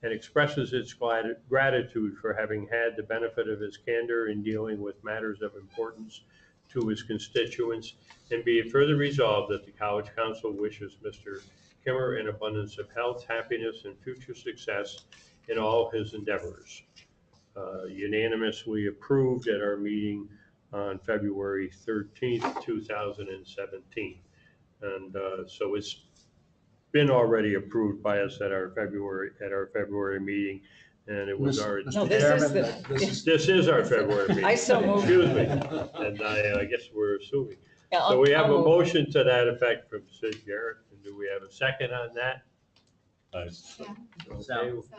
and expresses its gratitude for having had the benefit of his candor in dealing with matters of importance to his constituents. And be it further resolved that the College Council wishes Mr. Kimmer an abundance of health, happiness, and future success in all his endeavors. Unanimously approved at our meeting on February 13th, 2017. And so it's been already approved by us at our February meeting, and it was our. No, This is our February meeting. I so moved. Excuse me, and I guess we're assuming. Yeah, So we have a I'll move. motion to that effect from Sid Garrett, and do we have a second on that? Okay,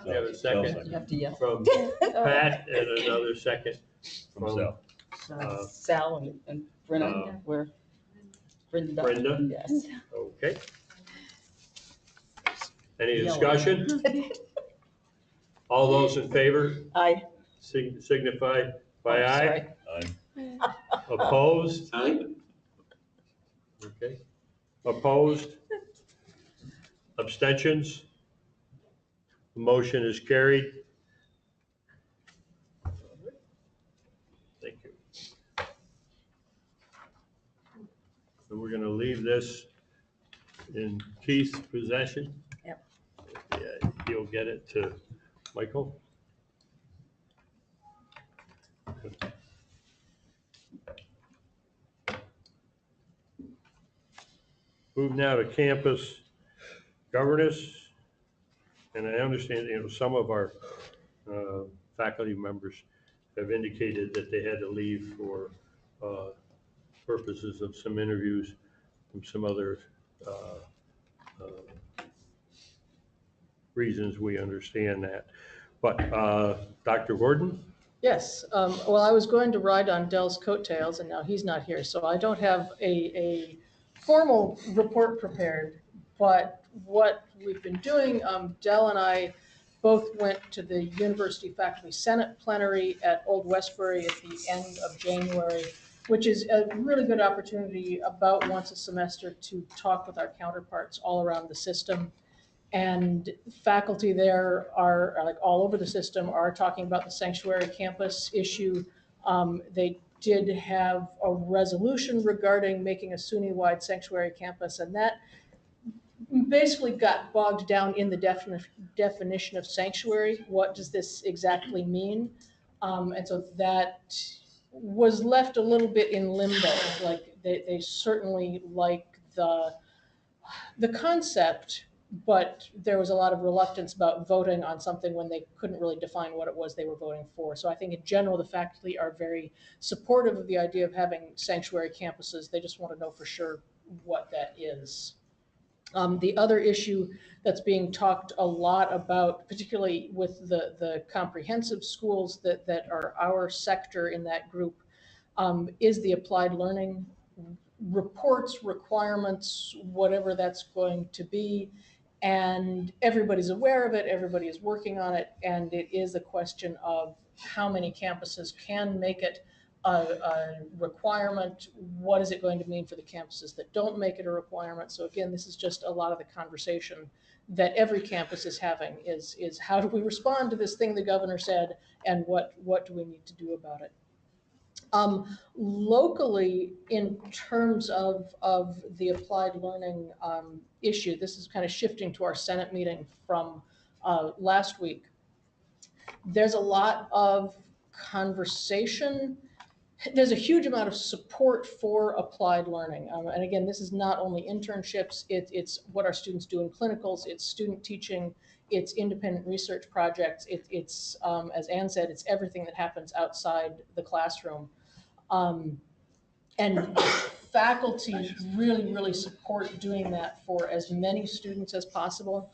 we have a second You have to yell. from Pat and another second from Sal and Brenda, where Brenda. Brenda? Yes. Okay. Any Yellow. discussion? All those in favor Aye. signify by Oh, aye. sorry. Opposed? Aye. Okay. Opposed? Abstentions? The motion is carried. Thank you. So we're going to leave this in Keith's possession. Yep. Yeah, he'll get it to Michael. Move now to campus governance. And I understand, some of our faculty members have indicated that they had to leave for purposes of some interviews from some other reasons. We understand that. But Dr. Gordon? Yes, well, I was going to ride on Dell's coattails, and now he's not here, so I don't have a formal report prepared. But what we've been doing, Dell and I both went to the University Faculty Senate plenary at Old Westbury at the end of January, which is a really good opportunity about once a semester to talk with our counterparts all around the system. And faculty there are like all over the system are talking about the sanctuary campus issue. They did have a resolution regarding making a SUNY-wide sanctuary campus, and that basically got bogged down in the definition of sanctuary. What does this exactly mean? And so that was left a little bit in limbo. Like they certainly like the concept, but there was a lot of reluctance about voting on something when they couldn't really define what it was they were voting for. So I think in general, the faculty are very supportive of the idea of having sanctuary campuses. They just want to know for sure what that is. The other issue that's being talked a lot about, particularly with the comprehensive schools that are our sector in that group, is the applied learning reports, requirements, whatever that's going to be. And everybody's aware of it, everybody is working on it, and it is a question of how many campuses can make it a requirement. What is it going to mean for the campuses that don't make it a requirement? So again, this is just a lot of the conversation that every campus is having is how do we respond to this thing the governor said, and what do we need to do about it? Locally, in terms of the applied learning issue, this is kind of shifting to our Senate meeting from last week. There's a lot of conversation there's a huge amount of support for applied learning. And again, this is not only internships, it's what our students do in clinicals, it's student teaching, it's independent research projects, it's as Anne said, it's everything that happens outside the classroom. And faculty really, really support doing that for as many students as possible.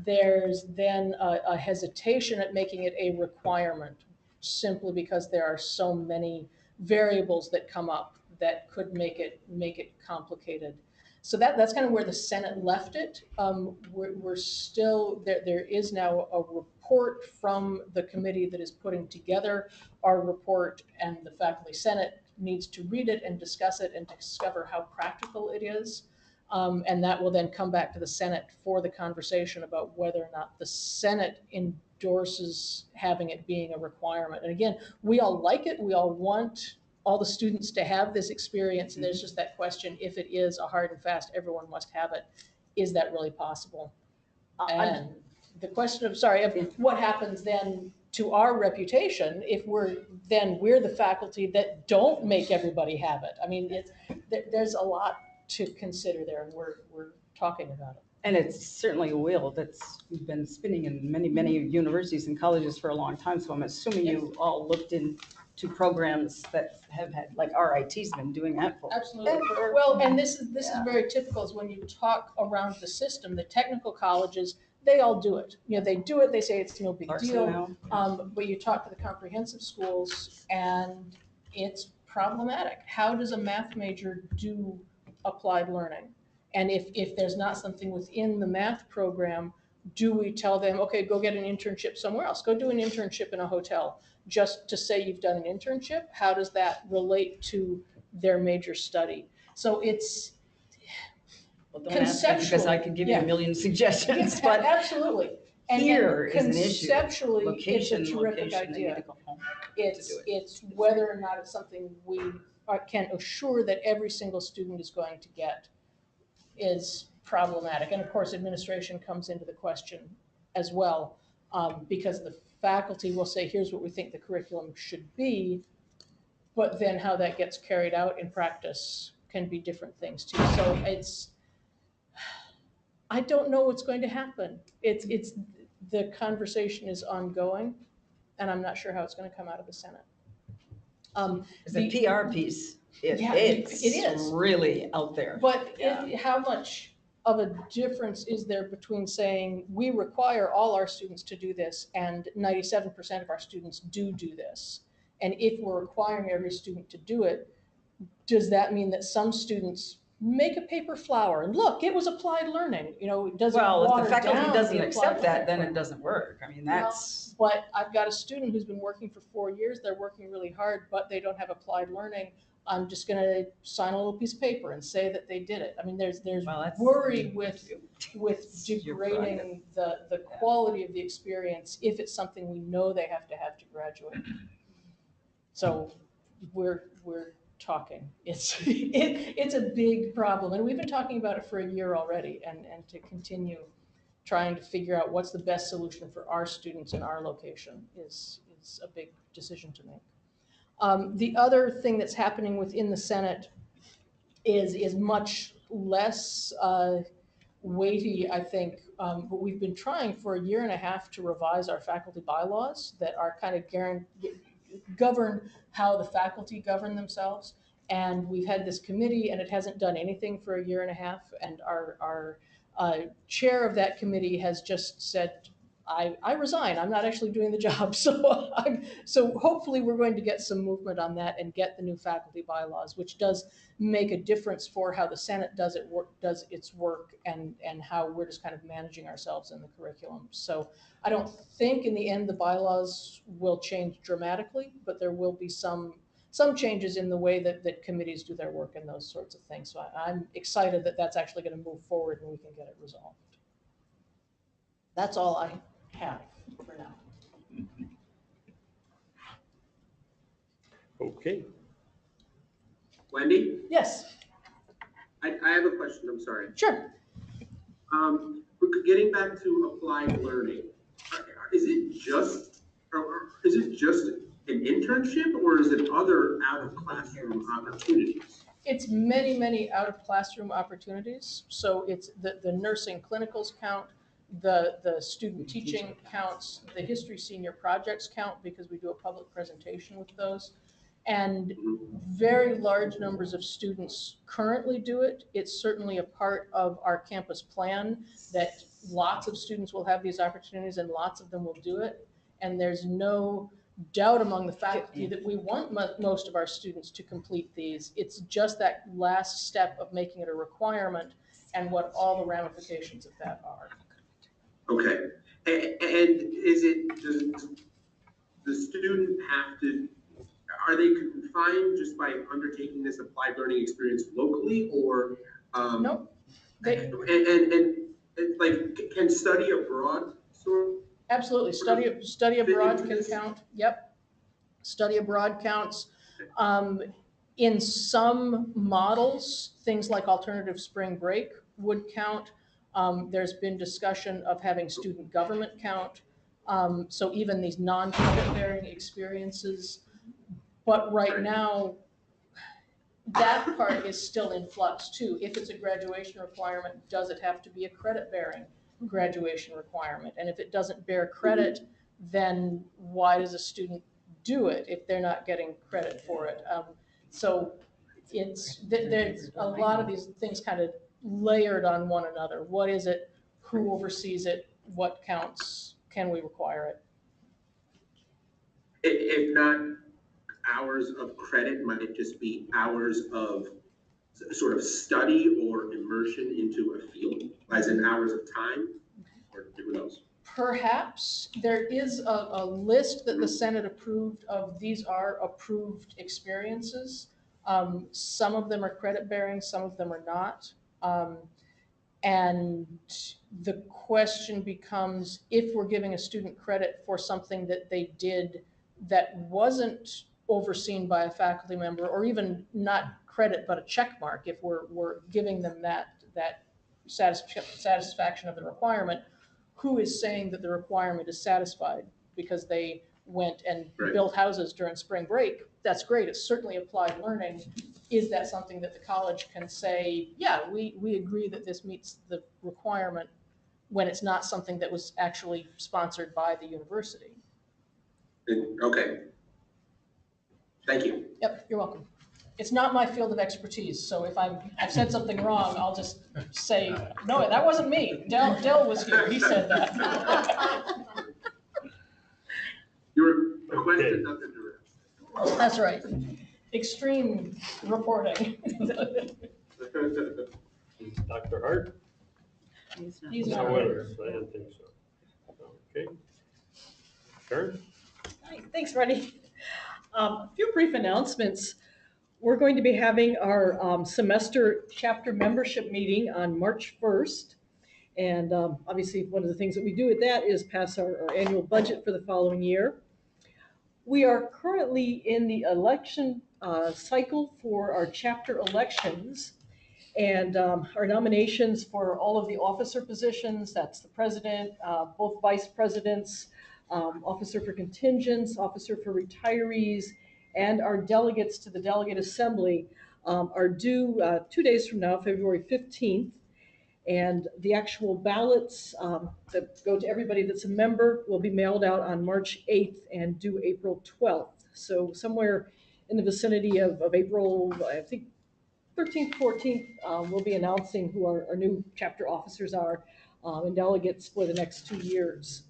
There's then a hesitation at making it a requirement, simply because there are so many variables that come up that could make it complicated. So that's kind of where the Senate left it. We're still, there is now a report from the committee that is putting together our report, and the Faculty Senate needs to read it and discuss it and discover how practical it is. And that will then come back to the Senate for the conversation about whether or not the Senate endorses having it being a requirement. And again, we all like it. We all want all the students to have this experience. And there's just that question, if it is a hard and fast, everyone must have it, is that really possible? And the question of what happens then to our reputation if we're the faculty that don't make everybody have it. I mean, there's a lot to consider there, and we're talking about it. And it's certainly a wheel that's been spinning in many, many universities and colleges for a long time. So I'm assuming you all looked into programs that have had, like RIT's been doing that for. Absolutely. Well, and this is very typical, is when you talk around the system, the technical colleges, they all do it. You know, they do it, they say it's no big deal. But you talk to the comprehensive schools and it's problematic. How does a math major do applied learning? And if there's not something within the math program, do we tell them, okay, go get an internship somewhere else, go do an internship in a hotel, just to say you've done an internship? How does that relate to their major study? So it's conceptually, because I could give you a million suggestions, but absolutely. And here is an issue. Conceptually, Location, it's a terrific location, idea. It's whether or not it's something we can assure that every single student is going to get is problematic. And of course, administration comes into the question as well, because the faculty will say, here's what we think the curriculum should be, but then how that gets carried out in practice can be different things too. So I don't know what's going to happen. The conversation is ongoing, and I'm not sure how it's going to come out of the Senate. The PR piece, it is really out there. But how much of a difference is there between saying we require all our students to do this and 97% of our students do this? And if we're requiring every student to do it, does that mean that some students make a paper flower and look, it was applied learning? You know, does it water if the faculty down doesn't the accept applied that, then learning? it doesn't work. I mean, that's. But I've got a student who's been working for 4 years. They're working really hard, but they don't have applied learning. I'm just going to sign a little piece of paper and say that they did it. I mean, there's worry with degrading the quality of the experience if it's something we know they have to graduate. So we're talking. It's a big problem, and we've been talking about it for a year already, and to continue trying to figure out what's the best solution for our students in our location is a big decision to make. The other thing that's happening within the Senate is much less weighty, I think, but we've been trying for a year and a half to revise our faculty bylaws that are kind of govern how the faculty govern themselves. And we've had this committee, and it hasn't done anything for a year and a half. And our chair of that committee has just said, I resign. I'm not actually doing the job. So hopefully we're going to get some movement on that and get the new faculty bylaws, which does make a difference for how the Senate does its work and how we're just kind of managing ourselves in the curriculum. So I don't think in the end the bylaws will change dramatically, but there will be some changes in the way that committees do their work and those sorts of things. So I'm excited that that's actually going to move forward and we can get it resolved. That's all I have for now. Okay. Wendy, Yes, I have a question, I'm sorry. sure. Getting back to applied learning, is it just an internship, or is it other out of classroom opportunities? It's many, many out of classroom opportunities. So it's the nursing clinicals count, the student teaching counts, the history senior projects count because we do a public presentation with those. And very large numbers of students currently do it. It's certainly a part of our campus plan that lots of students will have these opportunities and lots of them will do it. And there's no doubt among the faculty that we want most of our students to complete these. It's just that last step of making it a requirement and what all the ramifications of that are. Okay, and does the student have to, are they confined just by undertaking this applied learning experience locally, or? Nope. And like, can study abroad sort of? Absolutely, study abroad can count, yep. Study abroad counts. In some models, things like alternative spring break would count. There's been discussion of having student government count. So even these non-credit bearing experiences. But right now, that part is still in flux too. If it's a graduation requirement, does it have to be a credit bearing graduation requirement? And if it doesn't bear credit, then why does a student do it if they're not getting credit for it? So there's a lot of these things kind of layered on one another. What is it? Who oversees it? What counts? Can we require it? If not hours of credit, might it just be hours of sort of study or immersion into a field, as in hours of time, or who knows? Perhaps. There is a list that the Senate approved of these are approved experiences. Some of them are credit bearing, some of them are not. And the question becomes, if we're giving a student credit for something that they did that wasn't overseen by a faculty member, or even not credit but a check mark, if we're giving them that satisfaction of the requirement, who is saying that the requirement is satisfied because they went and built houses during spring break? That's great. It's certainly applied learning. Is that something that the college can say, yeah, we agree that this meets the requirement, when it's not something that was actually sponsored by the university? Okay. Thank you. Yep, you're welcome. It's not my field of expertise, so if I've said something wrong, I'll just say, no, that wasn't me. Dell was here, he said that. You were requested not to direct. That's right. Extreme reporting. Dr. Hart? He's No, not wait, here. I didn't think so. Okay. Karen? Hi, thanks, Freddie. A few brief announcements. We're going to be having our semester chapter membership meeting on March 1st. And obviously, one of the things that we do with that is pass our annual budget for the following year. We are currently in the election cycle for our chapter elections. And our nominations for all of the officer positions, that's the president, both vice presidents, officer for contingents, officer for retirees, and our delegates to the delegate assembly are due 2 days from now, February 15th. And the actual ballots that go to everybody that's a member will be mailed out on March 8th and due April 12th. So somewhere in the vicinity of April, I think 13th, 14th, we'll be announcing who our new chapter officers are and delegates for the next 2 years.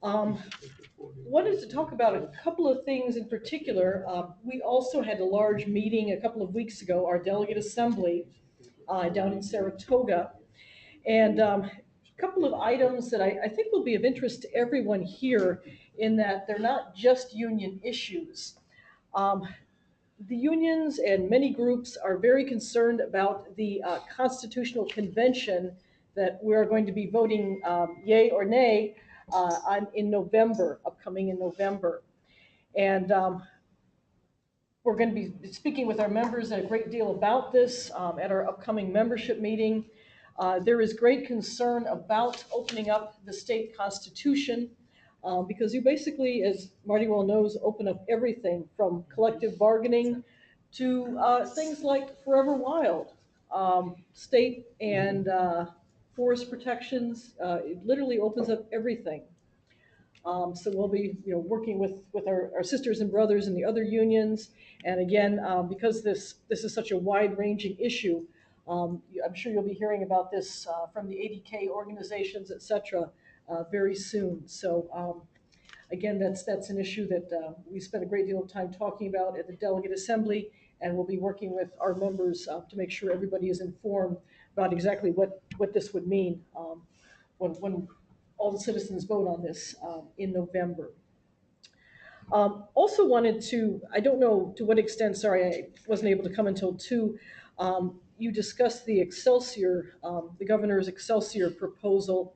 Wanted to talk about a couple of things in particular. We also had a large meeting a couple of weeks ago, our delegate assembly down in Saratoga. And a couple of items that I think will be of interest to everyone here, in that they're not just union issues. The unions and many groups are very concerned about the constitutional convention that we're going to be voting yay or nay in November, upcoming in November. And we're going to be speaking with our members a great deal about this at our upcoming membership meeting. There is great concern about opening up the state constitution because you basically, as Marty well knows, open up everything from collective bargaining to things like Forever Wild, state and forest protections. It literally opens up everything. So we'll be, working with our sisters and brothers in the other unions. And again, because this is such a wide-ranging issue, I'm sure you'll be hearing about this from the ADK organizations, et cetera, very soon. So again, that's an issue that we spent a great deal of time talking about at the Delegate Assembly, and we'll be working with our members to make sure everybody is informed about exactly what this would mean when all the citizens vote on this in November. Also wanted to, I don't know to what extent, sorry, I wasn't able to come until 2. You discussed the Excelsior, the governor's Excelsior proposal.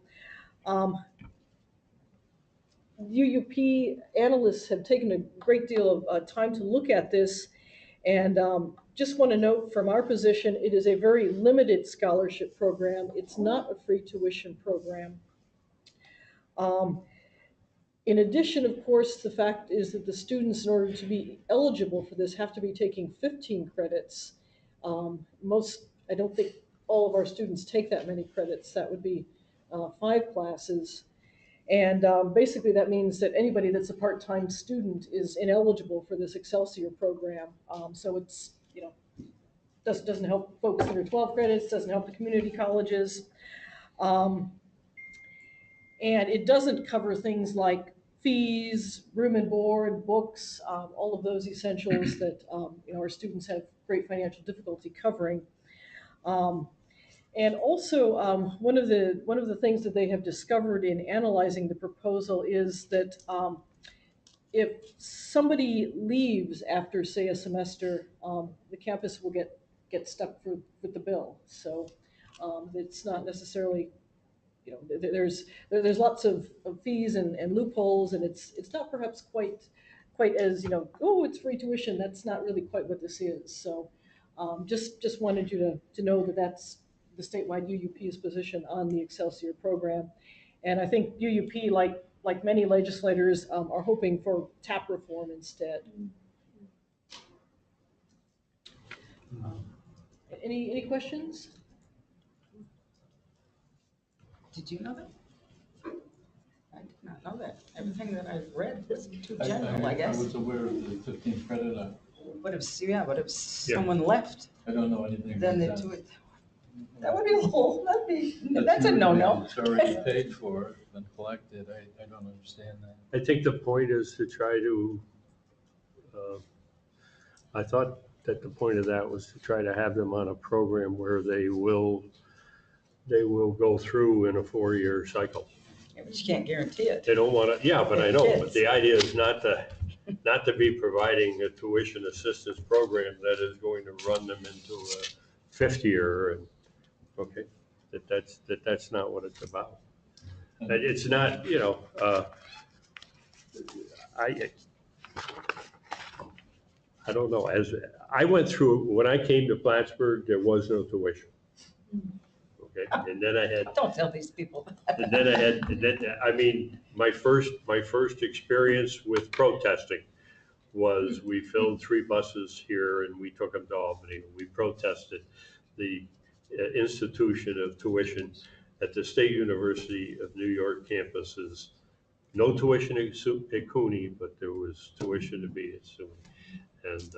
UUP analysts have taken a great deal of time to look at this, and just want to note from our position, it is a very limited scholarship program. It's not a free tuition program. In addition, of course, the fact is that the students, in order to be eligible for this, have to be taking 15 credits. I don't think all of our students take that many credits. That would be 5 classes. And basically that means that anybody that's a part-time student is ineligible for this Excelsior program. So it's, doesn't help folks that are 12 credits, doesn't help the community colleges. And it doesn't cover things like fees, room and board, books, all of those essentials that our students have great financial difficulty covering. And also, one of the things that they have discovered in analyzing the proposal is that if somebody leaves after, say, a semester, the campus will get stuck with the bill. So it's not necessarily, there's lots of fees and loopholes, and it's not perhaps quite as, oh, it's free tuition. That's not really quite what this is. So just wanted you to know that that's the statewide UUP's position on the Excelsior program. And I think UUP, like many legislators, are hoping for TAP reform instead. Any questions? Did you know that? I did not know that. Everything that I've read was too general, I guess. I was aware of the 15th credit. But if someone left, I don't know anything then about they that. do it. That would be a whole, that's a no-no. It's already paid for, been collected. I don't understand that. I think the point is to try to, I thought that the point of that was to try to have them on a program where they will go through in a 4-year cycle. Yeah, but you can't guarantee it. They don't want to, yeah, but I know, Kids. but the idea is not to be providing a tuition assistance program that is going to run them into a 5th year, and, okay, that's not what it's about. And it's not, I don't know, as I went through, when I came to Plattsburgh, there was no tuition. Okay, and then I had. Don't tell these people. And then I mean, my first experience with protesting was we filled 3 buses here and we took them to Albany. We protested the institution of tuition at the State University of New York campuses. No tuition at CUNY, but there was tuition to be at SUNY. And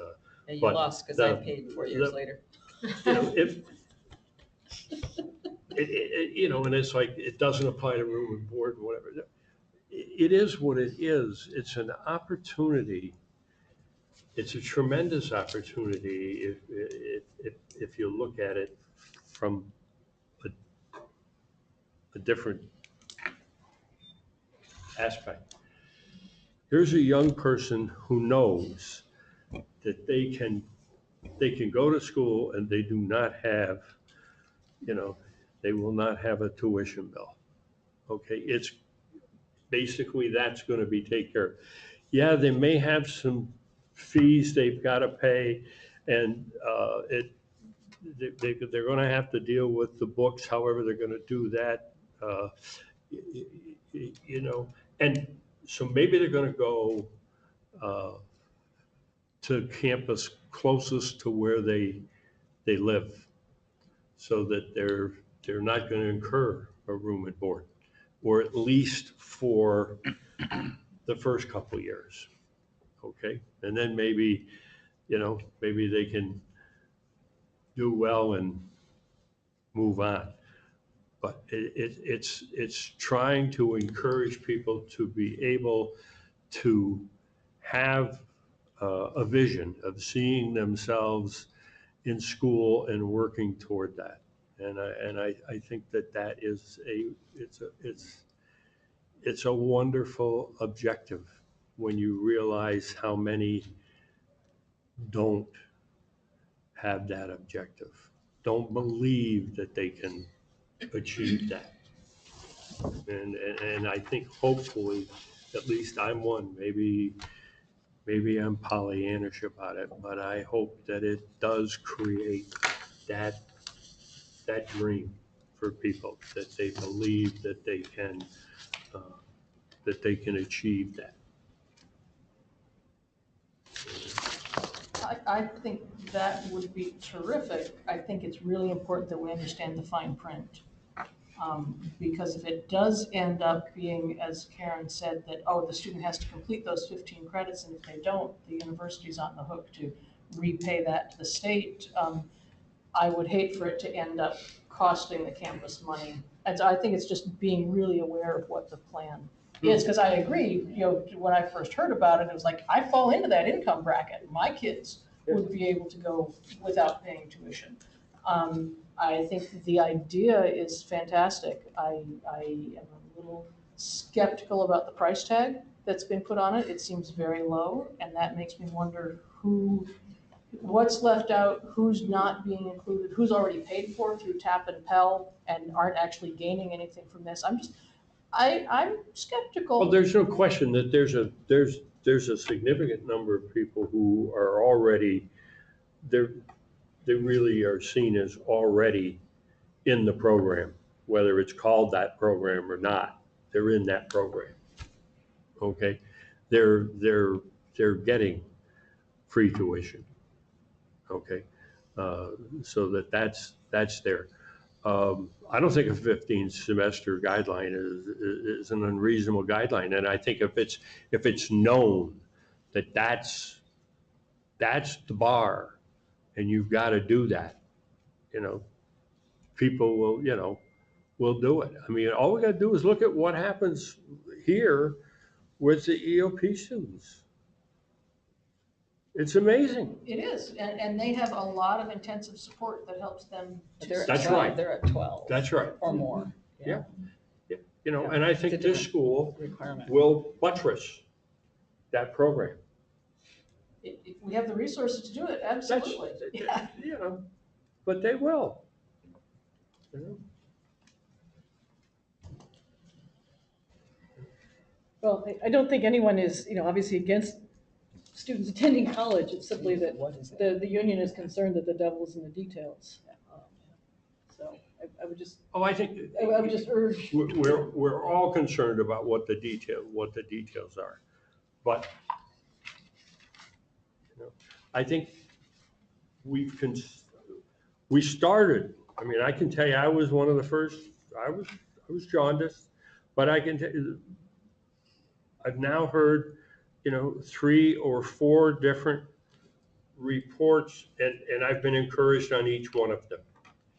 you but lost because I paid 4 years later. And it's like, it doesn't apply to room and board and whatever. It is what it is. It's an opportunity. It's a tremendous opportunity if you look at it from a different aspect. Here's a young person who knows that they can go to school and they do not have, they will not have a tuition bill. Okay, it's basically that's going to be taken care of. Yeah, they may have some fees they've got to pay, and they're going to have to deal with the books, however they're going to do that. And So maybe they're gonna go to campus closest to where they live, so that they're not gonna incur a room and board, or at least for the first couple of years, okay? And then maybe, maybe they can do well and move on. But it's trying to encourage people to be able to have a vision of seeing themselves in school and working toward that. And I think that is it's a wonderful objective when you realize how many don't have that objective, don't believe that they can achieve that. And I think hopefully, at least I'm one, maybe I'm Pollyannish about it, but I hope that it does create that dream for people, that they believe that they can achieve that. I think that would be terrific. I think it's really important that we understand the fine print. Because if it does end up being, as Karen said, that, oh, the student has to complete those 15 credits, and if they don't, the university's on the hook to repay that to the state, I would hate for it to end up costing the campus money. And so I think it's just being really aware of what the plan is, because I agree, when I first heard about it, it was like, I fall into that income bracket. My kids would be able to go without paying tuition. I think the idea is fantastic. I am a little skeptical about the price tag that's been put on it. It seems very low, and that makes me wonder what's left out, who's not being included, who's already paid for through TAP and Pell and aren't actually gaining anything from this. I'm skeptical. Well, there's no question that there's a significant number of people who are already, they really are seen as already in the program, whether it's called that program or not. They're in that program. Okay, they're getting free tuition. Okay, so that's there. I don't think a 15 semester guideline is an unreasonable guideline, and I think if it's known that that's the bar, and you've got to do that, people will do it. I mean, all we got to do is look at what happens here with the EOP students. It's amazing. It is, and they have a lot of intensive support that helps them. That's right. They're at 12. That's right. Or more. Yeah. And I think this school requirement will buttress that program. If we have the resources to do it, absolutely. Yeah. But they will. Well, I don't think anyone is, obviously against students attending college. It's simply that the union is concerned that the devil's in the details. So I would just. Oh, I think. I would just urge. We're all concerned about what the details are, but I think we started. I mean, I can tell you, I was one of the first. I was jaundiced, but I can tell you, I've now heard, 3 or 4 different reports, and I've been encouraged on each one of them.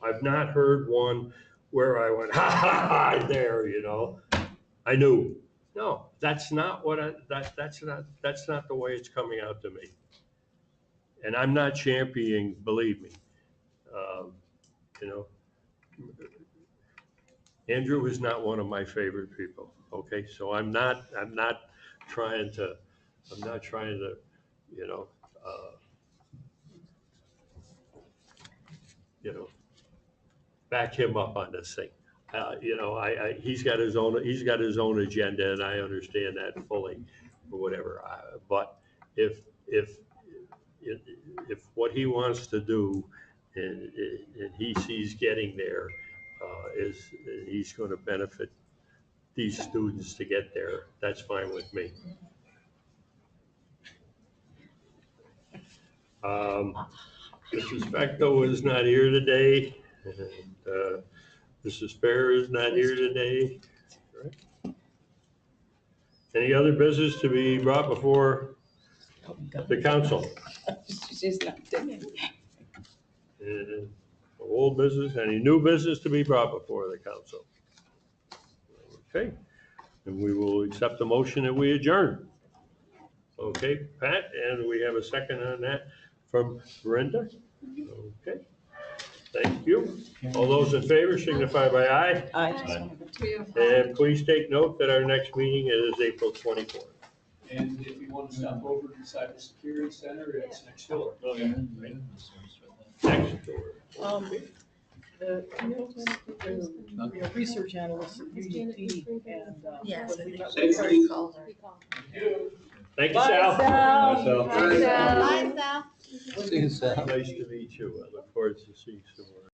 I've not heard one where I went, ha ha ha, there, I knew. No, that's not that's not the way it's coming out to me. And I'm not championing, believe me. Andrew is not one of my favorite people. Okay, so I'm not trying to, back him up on this thing. He's got his own agenda, and I understand that fully, or whatever. But if what he wants to do, and he sees getting there, is he's going to benefit these students to get there, that's fine with me. Mrs. Spector is not here today, and Mrs. Fair is not here today. Any other business to be brought before the council? She's not there. And old business, any new business to be brought before the council? Okay, and we will accept the motion that we adjourn. Okay, Pat, and we have a second on that from Brenda. Okay, thank you. All those in favor signify by aye. Aye. And please take note that our next meeting is April 24th. And if you want to stop over to the cybersecurity center, it's next door. Oh, yeah. Next door. The research analyst at UGT and. Yes. when we met with Thanks, her- Lee. Thank you, Bye, Sal. Sal. Bye, Sal. Bye, Sal. See you, Sal. Nice to meet you. I look forward to seeing you some more.